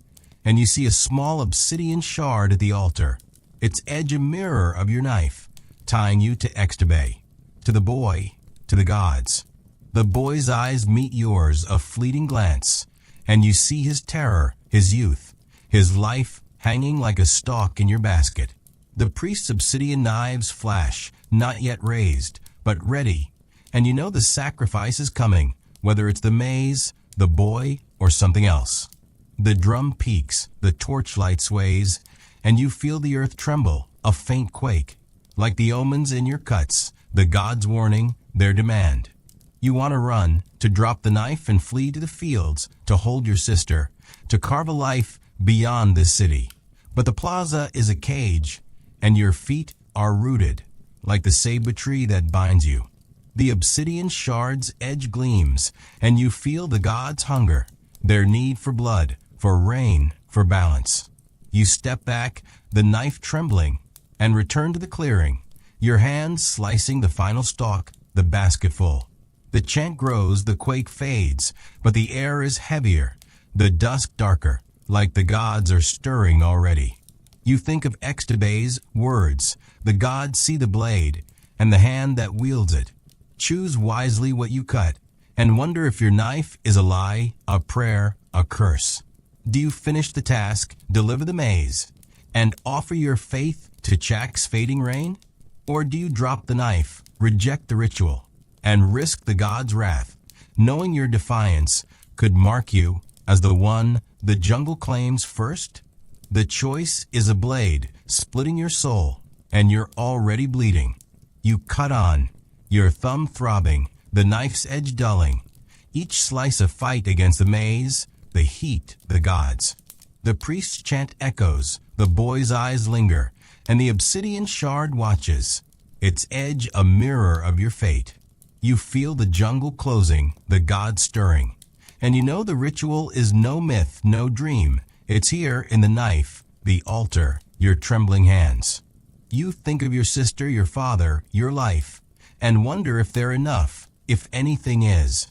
and you see a small obsidian shard at the altar, its edge a mirror of your knife, tying you to Extabe, to the boy, to the gods. The boy's eyes meet yours, a fleeting glance, and you see his terror, his youth, his life hanging like a stalk in your basket. The priest's obsidian knives flash, not yet raised, but ready, and you know the sacrifice is coming, whether it's the maize, the boy, or something else. The drum peaks, the torchlight sways, and you feel the earth tremble, a faint quake, like the omens in your cuts, the gods' warning, their demand. You want to run, to drop the knife and flee to the fields, to hold your sister, to carve a life beyond this city. But the plaza is a cage, and your feet are rooted, like the ceiba tree that binds you. The obsidian shard's edge gleams, and you feel the gods' hunger, their need for blood, for rain, for balance. You step back, the knife trembling, and return to the clearing, your hands slicing the final stalk, the basket full. The chant grows, the quake fades, but the air is heavier, the dusk darker, like the gods are stirring already. You think of Extabe's words, the gods see the blade, and the hand that wields it. Choose wisely what you cut, and wonder if your knife is a lie, a prayer, a curse. Do you finish the task, deliver the maize, and offer your faith to Chak's fading rain? Or do you drop the knife, reject the ritual, and risk the god's wrath, knowing your defiance could mark you as the one the jungle claims first? The choice is a blade, splitting your soul, and you're already bleeding. You cut on, your thumb throbbing, the knife's edge dulling. Each slice a fight against the maize, the heat, the gods. The priest's chant echoes, the boy's eyes linger, and the obsidian shard watches, its edge a mirror of your fate. You feel the jungle closing, the gods stirring, and you know the ritual is no myth, no dream. It's here in the knife, the altar, your trembling hands. You think of your sister, your father, your life, and wonder if they're enough, if anything is.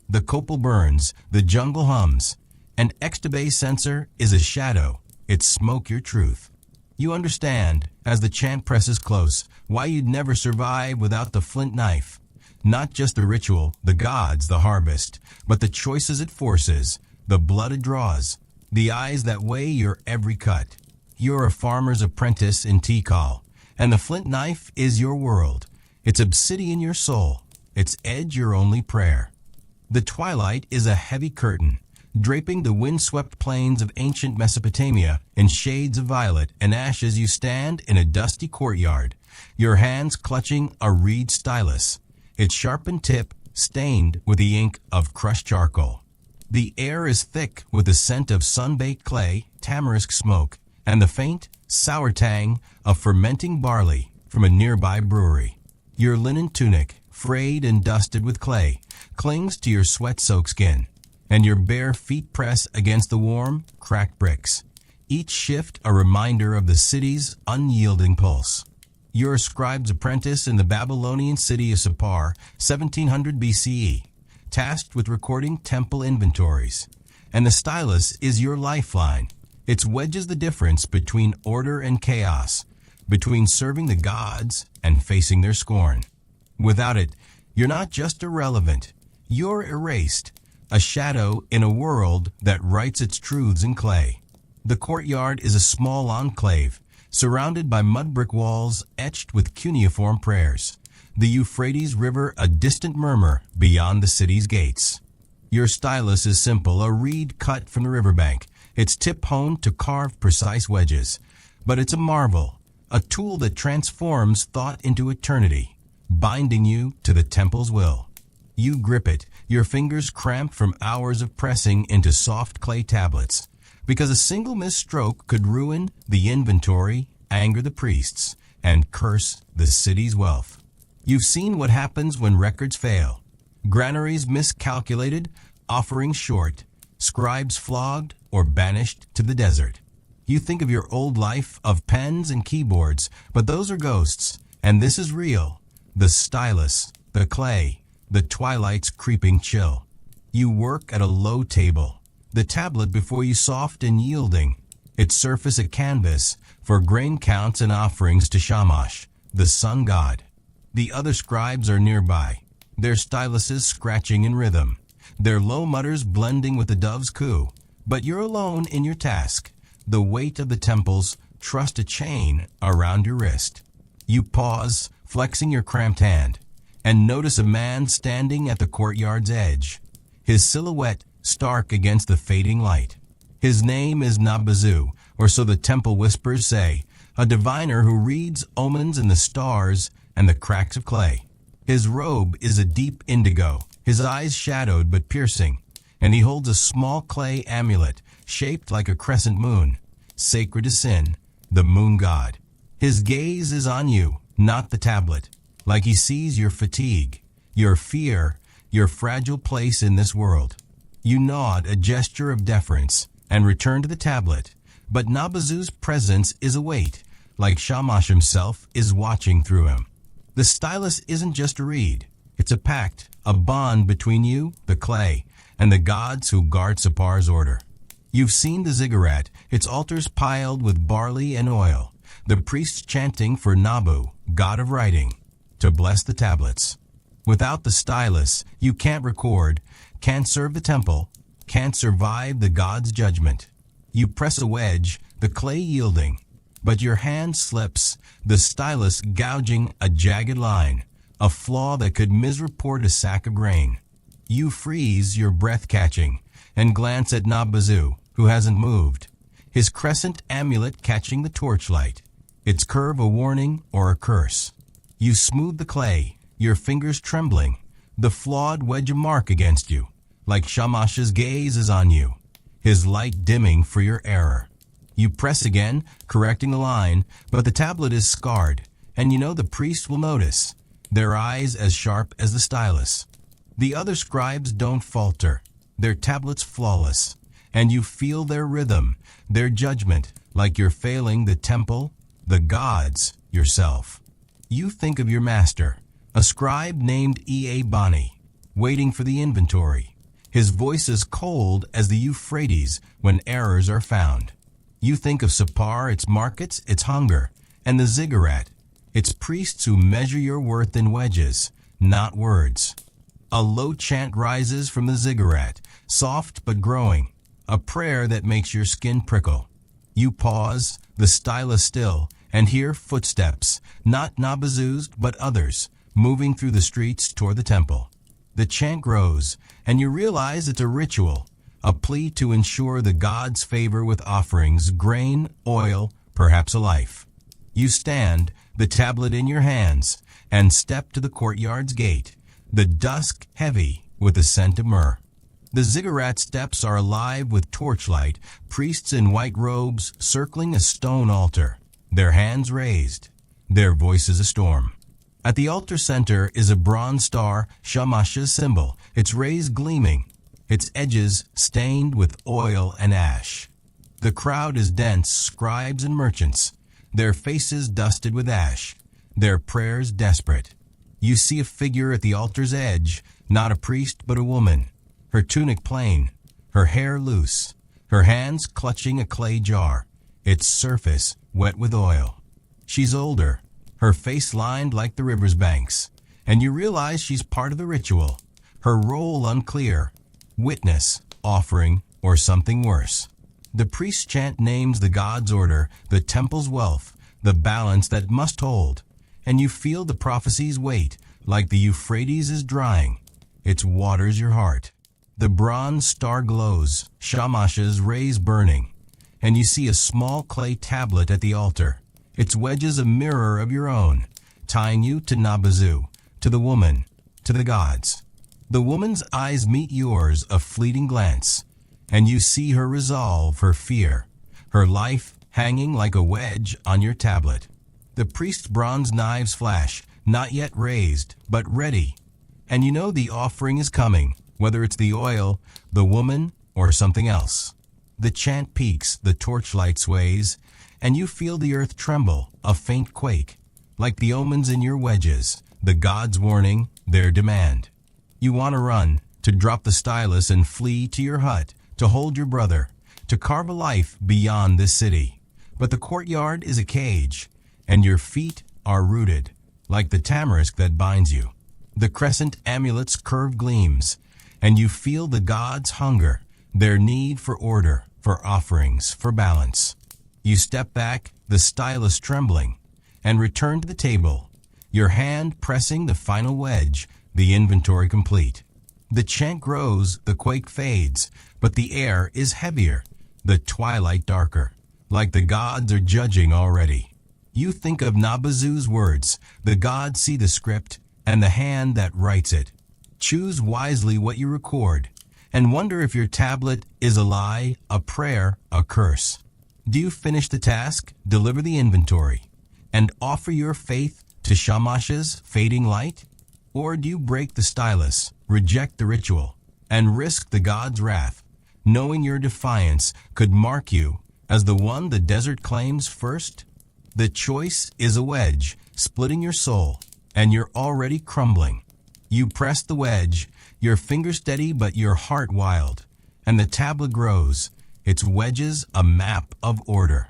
The copal burns, the jungle hums, and Extabe's sensor is a shadow, its smoke your truth. You understand, as the chant presses close, why you'd never survive without the flint knife. Not just the ritual, the gods, the harvest, but the choices it forces, the blood it draws, the eyes that weigh your every cut. You're a farmer's apprentice in Tikal, and the flint knife is your world. Its obsidian your soul, its edge your only prayer. The twilight is a heavy curtain, draping the windswept plains of ancient Mesopotamia in shades of violet and ash as you stand in a dusty courtyard, your hands clutching a reed stylus, its sharpened tip stained with the ink of crushed charcoal. The air is thick with the scent of sun-baked clay, tamarisk smoke, and the faint, sour tang of fermenting barley from a nearby brewery. Your linen tunic, frayed and dusted with clay, clings to your sweat-soaked skin, and your bare feet press against the warm, cracked bricks, each shift a reminder of the city's unyielding pulse. You're a scribe's apprentice in the Babylonian city of Sippar, 1700 BCE, tasked with recording temple inventories. And the stylus is your lifeline. It wedges the difference between order and chaos, between serving the gods and facing their scorn. Without it, you're not just irrelevant, you're erased, a shadow in a world that writes its truths in clay. The courtyard is a small enclave, surrounded by mud brick walls etched with cuneiform prayers. The Euphrates River a distant murmur beyond the city's gates. Your stylus is simple, a reed cut from the riverbank, its tip honed to carve precise wedges. But it's a marvel, a tool that transforms thought into eternity, binding you to the temple's will. You grip it, your fingers cramped from hours of pressing into soft clay tablets, because a single misstroke could ruin the inventory, anger the priests, and curse the city's wealth. You've seen what happens when records fail. Granaries miscalculated, offerings short, scribes flogged or banished to the desert. You think of your old life of pens and keyboards, but those are ghosts, and this is real. The stylus, the clay, the twilight's creeping chill. You work at a low table, the tablet before you soft and yielding, its surface a canvas for grain counts and offerings to Shamash, the sun god. The other scribes are nearby, their styluses scratching in rhythm, their low mutters blending with the dove's coo. But you're alone in your task. The weight of the temples trust a chain around your wrist. You pause, flexing your cramped hand, and notice a man standing at the courtyard's edge, his silhouette stark against the fading light. His name is Nabazu, or so the temple whispers say, a diviner who reads omens in the stars and the cracks of clay. His robe is a deep indigo, his eyes shadowed but piercing, and he holds a small clay amulet shaped like a crescent moon, sacred to Sin, the moon god. His gaze is on you, not the tablet, like he sees your fatigue, your fear, your fragile place in this world. You nod a gesture of deference and return to the tablet, but Nabazu's presence is a weight, like Shamash himself is watching through him. The stylus isn't just a reed, it's a pact, a bond between you, the clay, and the gods who guard Sapar's order. You've seen the ziggurat, its altars piled with barley and oil, the priests chanting for Nabu, god of writing, to bless the tablets. Without the stylus, you can't record, can't serve the temple, can't survive the god's judgment. You press a wedge, the clay yielding, but your hand slips, the stylus gouging a jagged line, a flaw that could misreport a sack of grain. You freeze, your breath catching, and glance at Nabazu, who hasn't moved, his crescent amulet catching the torchlight, its curve a warning or a curse. You smooth the clay, your fingers trembling, the flawed wedge a mark against you, like Shamash's gaze is on you, his light dimming for your error. You press again, correcting a line, but the tablet is scarred, and you know the priest will notice, their eyes as sharp as the stylus. The other scribes don't falter, their tablets flawless, and you feel their rhythm, their judgment, like you're failing the temple, the gods, yourself. You think of your master, a scribe named E.A. Bani, waiting for the inventory, his voice as cold as the Euphrates when errors are found. You think of Sapar, its markets, its hunger, and the ziggurat, its priests who measure your worth in wedges, not words. A low chant rises from the ziggurat, soft but growing, a prayer that makes your skin prickle. You pause, the stylus still, and hear footsteps, not Nabazu's but others, moving through the streets toward the temple. The chant grows, and you realize it's a ritual, a plea to ensure the gods' favor with offerings, grain, oil, perhaps a life. You stand, the tablet in your hands, and step to the courtyard's gate, the dusk heavy with the scent of myrrh. The ziggurat steps are alive with torchlight, priests in white robes circling a stone altar, their hands raised, their voices a storm. At the altar center is a bronze star, Shamash's symbol, its rays gleaming, its edges stained with oil and ash. The crowd is dense, scribes and merchants, their faces dusted with ash, their prayers desperate. You see a figure at the altar's edge, not a priest but a woman, her tunic plain, her hair loose, her hands clutching a clay jar, its surface wet with oil. She's older, her face lined like the river's banks, and you realize she's part of the ritual. Her role unclear, witness, offering, or something worse. The priest chant names the god's order, the temple's wealth, the balance that must hold, and you feel the prophecy's weight, like the Euphrates is drying. It waters your heart. The bronze star glows, shamashes rays burning, and you see a small clay tablet at the altar. Its wedges a mirror of your own, tying you to Nabazu, to the woman, to the gods. The woman's eyes meet yours, a fleeting glance, and you see her resolve, her fear, her life hanging like a wedge on your tablet. The priest's bronze knives flash, not yet raised, but ready, and you know the offering is coming, whether it's the oil, the woman, or something else. The chant peaks, the torchlight sways, and you feel the earth tremble, a faint quake, like the omens in your wedges, the gods' warning, their demand. You want to run, to drop the stylus and flee to your hut, to hold your brother, to carve a life beyond this city. But the courtyard is a cage, and your feet are rooted, like the tamarisk that binds you. The crescent amulet's curved gleams, and you feel the gods' hunger, their need for order, for offerings, for balance. You step back, the stylus trembling, and return to the table, your hand pressing the final wedge, the inventory complete. The chant grows, the quake fades, but the air is heavier, the twilight darker, like the gods are judging already. You think of Nabazu's words, the gods see the script, and the hand that writes it. Choose wisely what you record, and wonder if your tablet is a lie, a prayer, a curse. Do you finish the task, deliver the inventory, and offer your faith to Shamash's fading light? Or do you break the stylus, reject the ritual, and risk the god's wrath, knowing your defiance could mark you as the one the desert claims first? The choice is a wedge, splitting your soul, and you're already crumbling. You press the wedge, your finger steady but your heart wild, and the tablet grows, its wedges a map of order.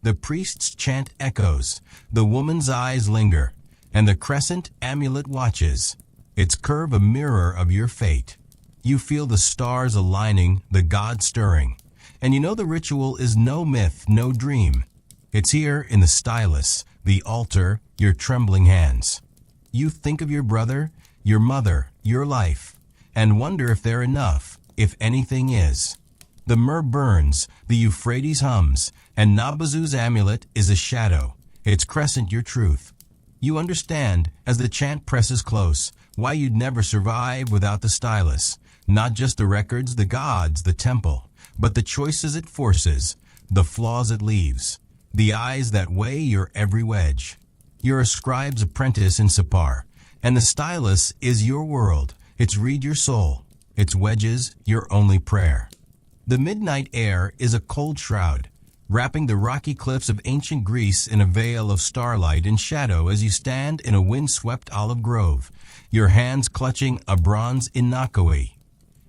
The priest's chant echoes, the woman's eyes linger, and the crescent amulet watches, its curve a mirror of your fate. You feel the stars aligning, the gods stirring, and you know the ritual is no myth, no dream. It's here in the stylus, the altar, your trembling hands. You think of your brother, your mother, your life, and wonder if they're enough, if anything is. The myrrh burns, the Euphrates hums, and Nabazu's amulet is a shadow, its crescent your truth. You understand, as the chant presses close, why you'd never survive without the stylus, not just the records, the gods, the temple, but the choices it forces, the flaws it leaves, the eyes that weigh your every wedge. You're a scribe's apprentice in Sapar, and the stylus is your world, its read your soul, its wedges your only prayer. The midnight air is a cold shroud, wrapping the rocky cliffs of ancient Greece in a veil of starlight and shadow as you stand in a wind-swept olive grove, your hands clutching a bronze inakoi,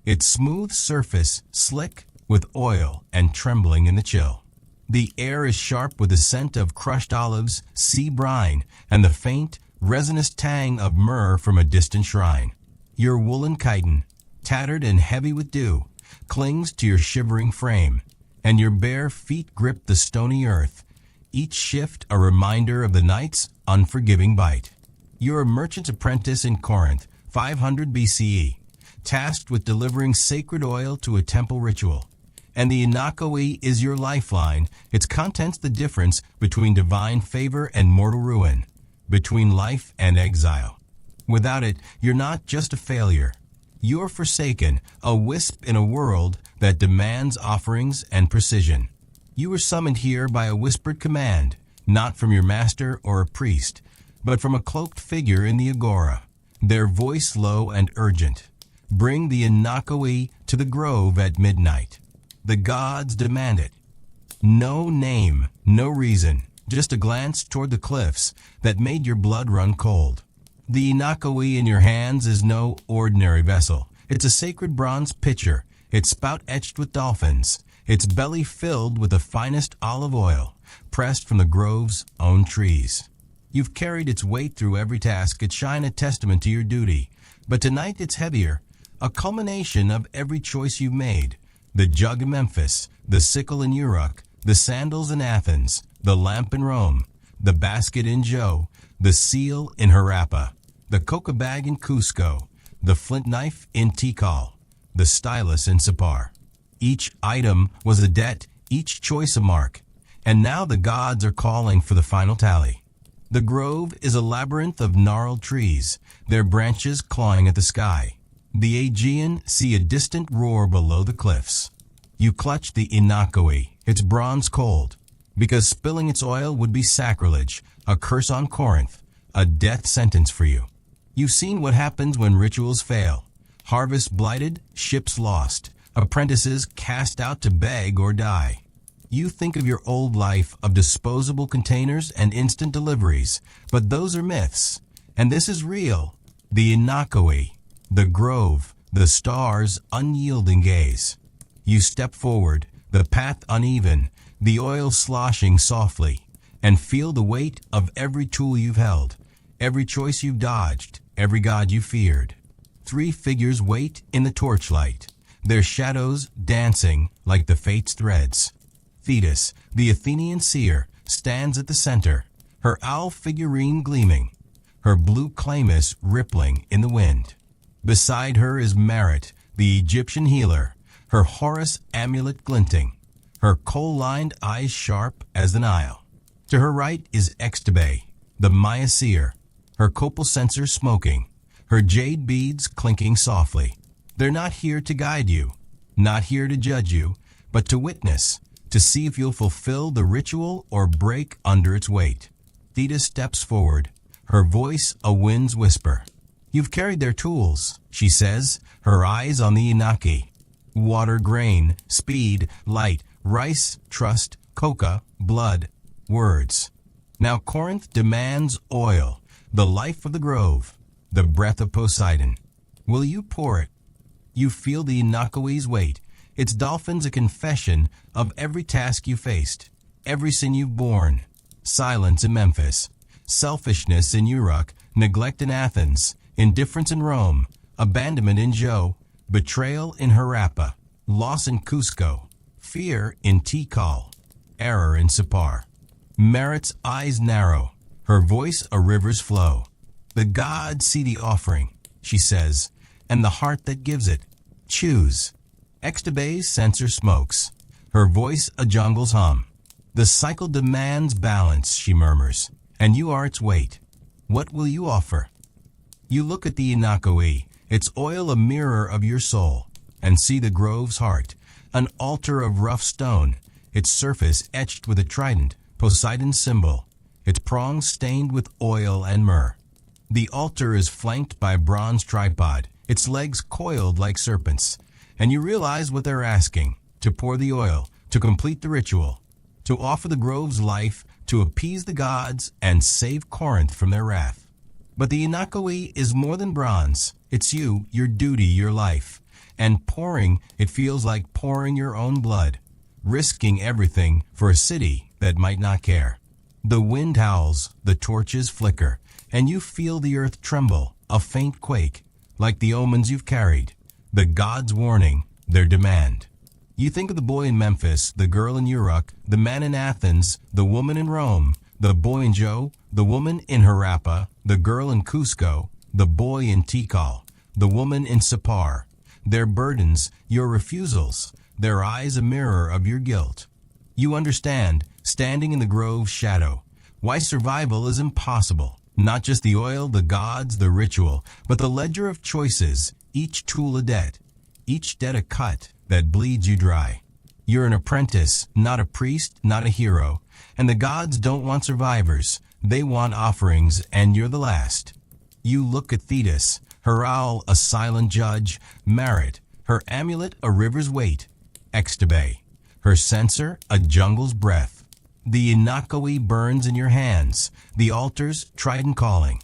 its smooth surface slick with oil and trembling in the chill. The air is sharp with the scent of crushed olives, sea brine, and the faint, resinous tang of myrrh from a distant shrine. Your woolen chiton, tattered and heavy with dew, clings to your shivering frame, and your bare feet grip the stony earth, each shift a reminder of the night's unforgiving bite. You're a merchant's apprentice in Corinth, 500 BCE, tasked with delivering sacred oil to a temple ritual. And the inakoi is your lifeline, its contents the difference between divine favor and mortal ruin, between life and exile. Without it, you're not just a failure. You're forsaken, a wisp in a world that demands offerings and precision. You were summoned here by a whispered command, not from your master or a priest, but from a cloaked figure in the agora, their voice low and urgent. Bring the inakoi to the grove at midnight. The gods demand it. No name, no reason, just a glance toward the cliffs that made your blood run cold. The inakoi in your hands is no ordinary vessel. It's a sacred bronze pitcher, its spout etched with dolphins, its belly filled with the finest olive oil, pressed from the grove's own trees. You've carried its weight through every task, its shine a testament to your duty. But tonight it's heavier, a culmination of every choice you've made. The jug in Memphis, the sickle in Uruk, the sandals in Athens, the lamp in Rome, the basket in Jo, the seal in Harappa, the coca bag in Cusco, the flint knife in Tikal, the stylus in Sippar. Each item was a debt, each choice a mark, and now the gods are calling for the final tally. The grove is a labyrinth of gnarled trees, their branches clawing at the sky. The Aegean see a distant roar below the cliffs. You clutch the Inakoi, its bronze cold, because spilling its oil would be sacrilege, a curse on Corinth, a death sentence for you. You've seen what happens when rituals fail. Harvests blighted, ships lost, apprentices cast out to beg or die. You think of your old life of disposable containers and instant deliveries, but those are myths. And this is real. The Inakoi, the grove, the stars' unyielding gaze. You step forward, the path uneven, the oil sloshing softly, and feel the weight of every tool you've held, every choice you've dodged, every god you feared. 3 figures wait in the torchlight, their shadows dancing like the fates' threads. Thetis, the Athenian seer, stands at the center, her owl figurine gleaming, her blue chlamys rippling in the wind. Beside her is Merit, the Egyptian healer, her Horus amulet glinting, her coal-lined eyes sharp as the Nile. To her right is Extabe, the Maya seer, her copal censer smoking, her jade beads clinking softly. They're not here to guide you, not here to judge you, but to witness, to see if you'll fulfill the ritual or break under its weight. Thetis steps forward, her voice a wind's whisper. You've carried their tools, she says, her eyes on the Inaki. Water, grain, speed, light, rice, trust, coca, blood, words. Now Corinth demands oil, the life of the grove, the breath of Poseidon. Will you pour it? You feel the Inakoi's weight. Its dolphins a confession of every task you faced, every sin you've borne. Silence in Memphis, selfishness in Uruk, neglect in Athens, indifference in Rome, abandonment in Jo, betrayal in Harappa, loss in Cusco, fear in Tikal, error in Sippar. Merit's eyes narrow, her voice a river's flow. The gods see the offering, she says, and the heart that gives it. Choose. Extabe's censer smokes, her voice a jungle's hum. The cycle demands balance, she murmurs, and you are its weight. What will you offer? You look at the Inakoi, its oil a mirror of your soul, and see the grove's heart, an altar of rough stone, its surface etched with a trident, Poseidon's symbol, its prongs stained with oil and myrrh. The altar is flanked by a bronze tripod, its legs coiled like serpents, and you realize what they're asking, to pour the oil, to complete the ritual, to offer the grove's life, to appease the gods and save Corinth from their wrath. But the Inakoi is more than bronze. It's you, your duty, your life. And pouring, it feels like pouring your own blood, risking everything for a city that might not care. The wind howls, the torches flicker, and you feel the earth tremble, a faint quake, like the omens you've carried. The gods' warning, their demand. You think of the boy in Memphis, the girl in Uruk, the man in Athens, the woman in Rome, the boy in Jo, the woman in Harappa, the girl in Cusco, the boy in Tikal, the woman in Sippar. Their burdens, your refusals, their eyes a mirror of your guilt. You understand, standing in the grove's shadow, why survival is impossible. Not just the oil, the gods, the ritual, but the ledger of choices, each tool a debt, each debt a cut that bleeds you dry. You're an apprentice, not a priest, not a hero, and the gods don't want survivors. They want offerings, and you're the last. You look at Thetis, her owl a silent judge, Merit, her amulet a river's weight, Extabe, her censer a jungle's breath. The Inakoi burns in your hands, the altar's trident calling,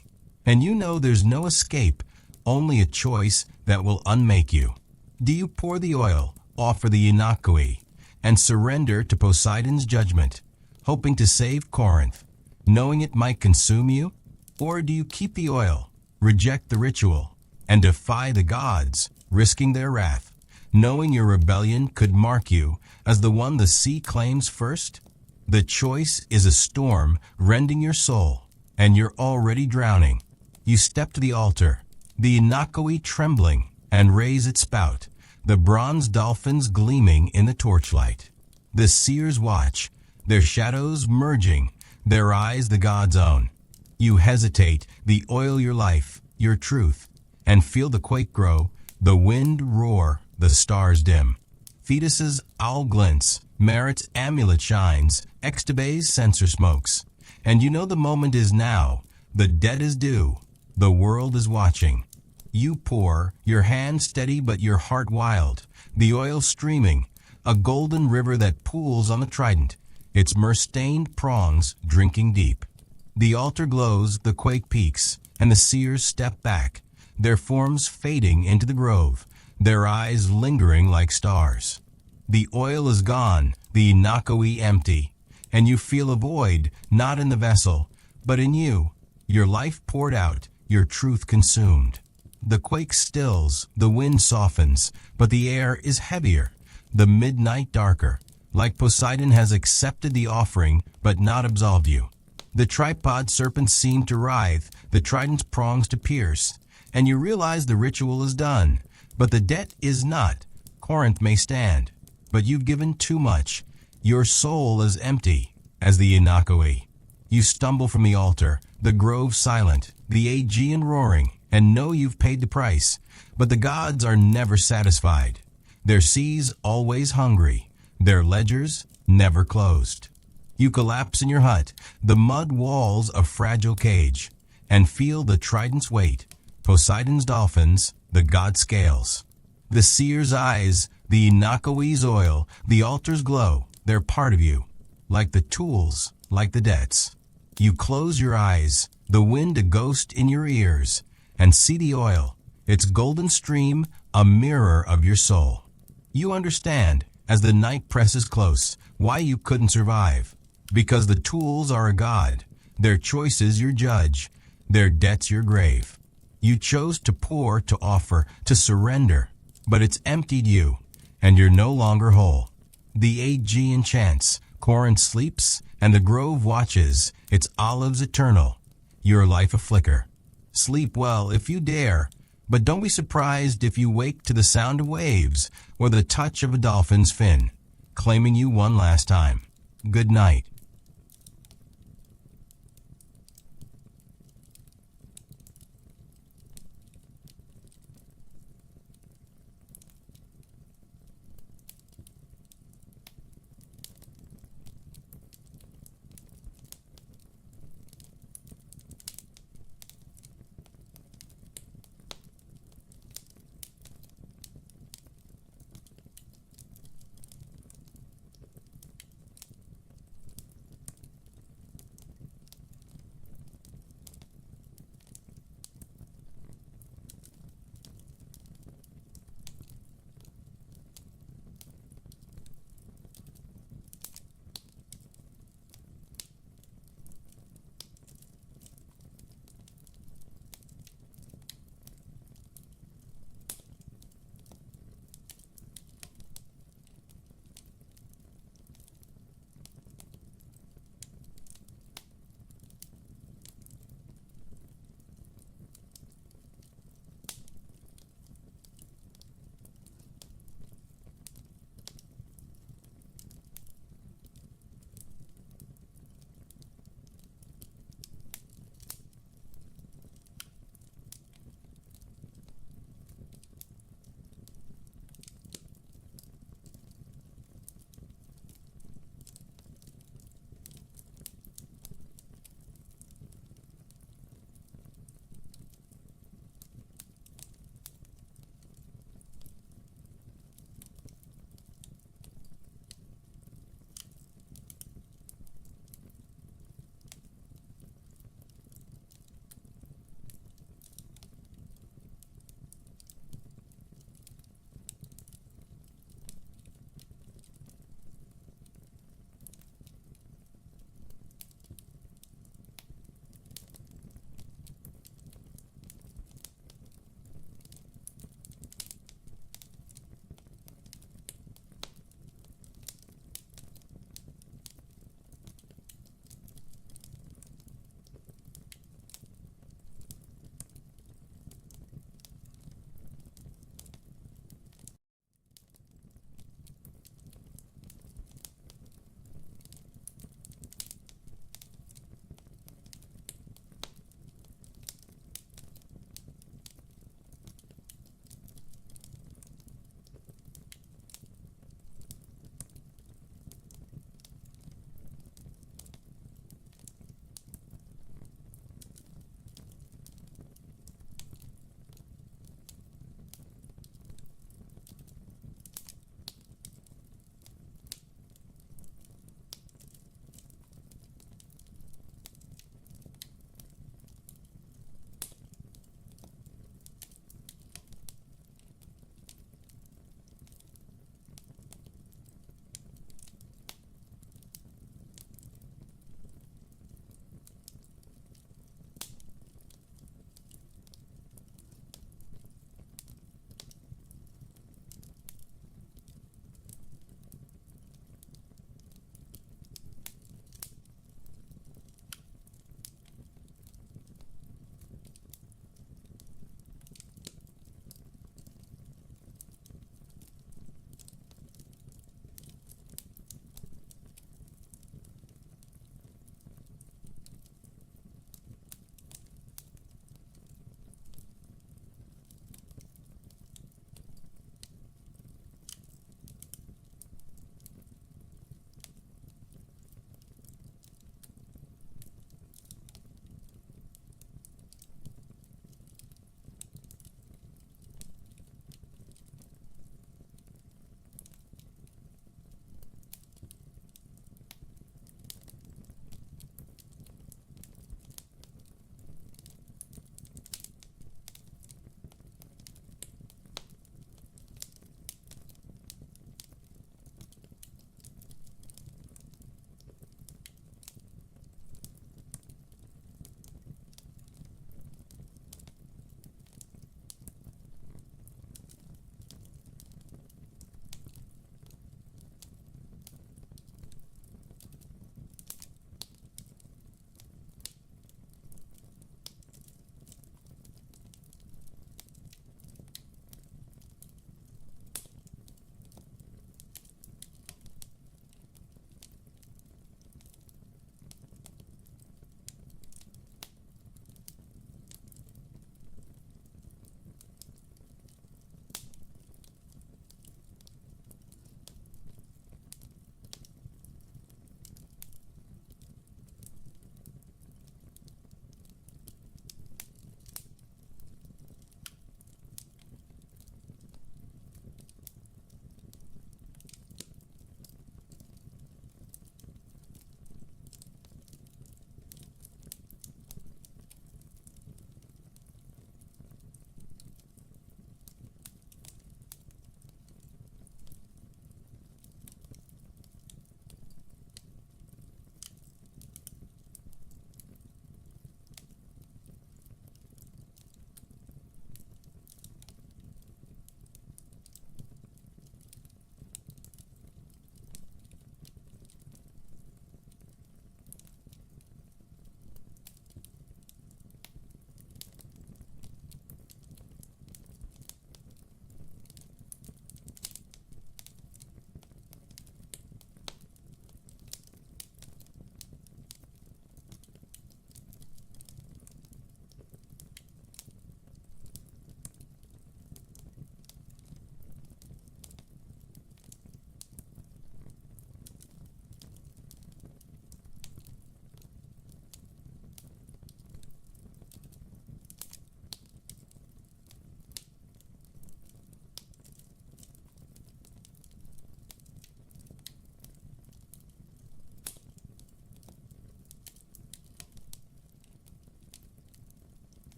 and you know there's no escape, only a choice that will unmake you. Do you pour the oil, offer the Inakoi, and surrender to Poseidon's judgment? hoping to save Corinth, knowing it might consume you? Or do you keep the oil, reject the ritual, and defy the gods, risking their wrath, knowing your rebellion could mark you as the one the sea claims first? The choice is a storm rending your soul, and you're already drowning. You step to the altar, the inakoi trembling, and raise its spout, the bronze dolphins gleaming in the torchlight. The seers watch, their shadows merging, their eyes the god's own. You hesitate, the oil your life, your truth, and feel the quake grow, the wind roar, the stars dim. Fetus's owl glints, Merit's amulet shines, Extabay's censer smokes. And you know the moment is now, the debt is due, the world is watching. You pour, your hand steady but your heart wild, the oil streaming, a golden river that pools on the trident, its myrrh-stained prongs drinking deep. The altar glows, the quake peaks, and the seers step back, their forms fading into the grove, their eyes lingering like stars. The oil is gone, the inakoi empty, and you feel a void, not in the vessel, but in you, your life poured out, your truth consumed. The quake stills, the wind softens, but the air is heavier, the midnight darker, like Poseidon has accepted the offering but not absolved you. The tripod serpents seem to writhe, the trident's prongs to pierce, and you realize the ritual is done, but the debt is not. Corinth may stand, but you've given too much. Your soul is empty as the inakoi. You stumble from the altar, the grove silent, the Aegean roaring, and know you've paid the price. But the gods are never satisfied. Their seas always hungry, their ledgers never closed. You collapse in your hut, the mud walls a fragile cage, and feel the trident's weight, Poseidon's dolphins, the god scales. The seer's eyes, the inakoi's oil, the altar's glow, they're part of you, like the tools, like the debts. You close your eyes, the wind a ghost in your ears, and see the oil, its golden stream, a mirror of your soul. You understand, as the night presses close, why you couldn't survive. Because the tools are a god, their choices your judge, their debts your grave. You chose to pour, to offer, to surrender, but it's emptied you, and you're no longer whole. The Aegean chants, Corinth sleeps, and the grove watches, its olives eternal, your life a flicker. Sleep well if you dare, but don't be surprised if you wake to the sound of waves or the touch of a dolphin's fin, claiming you one last time. Good night.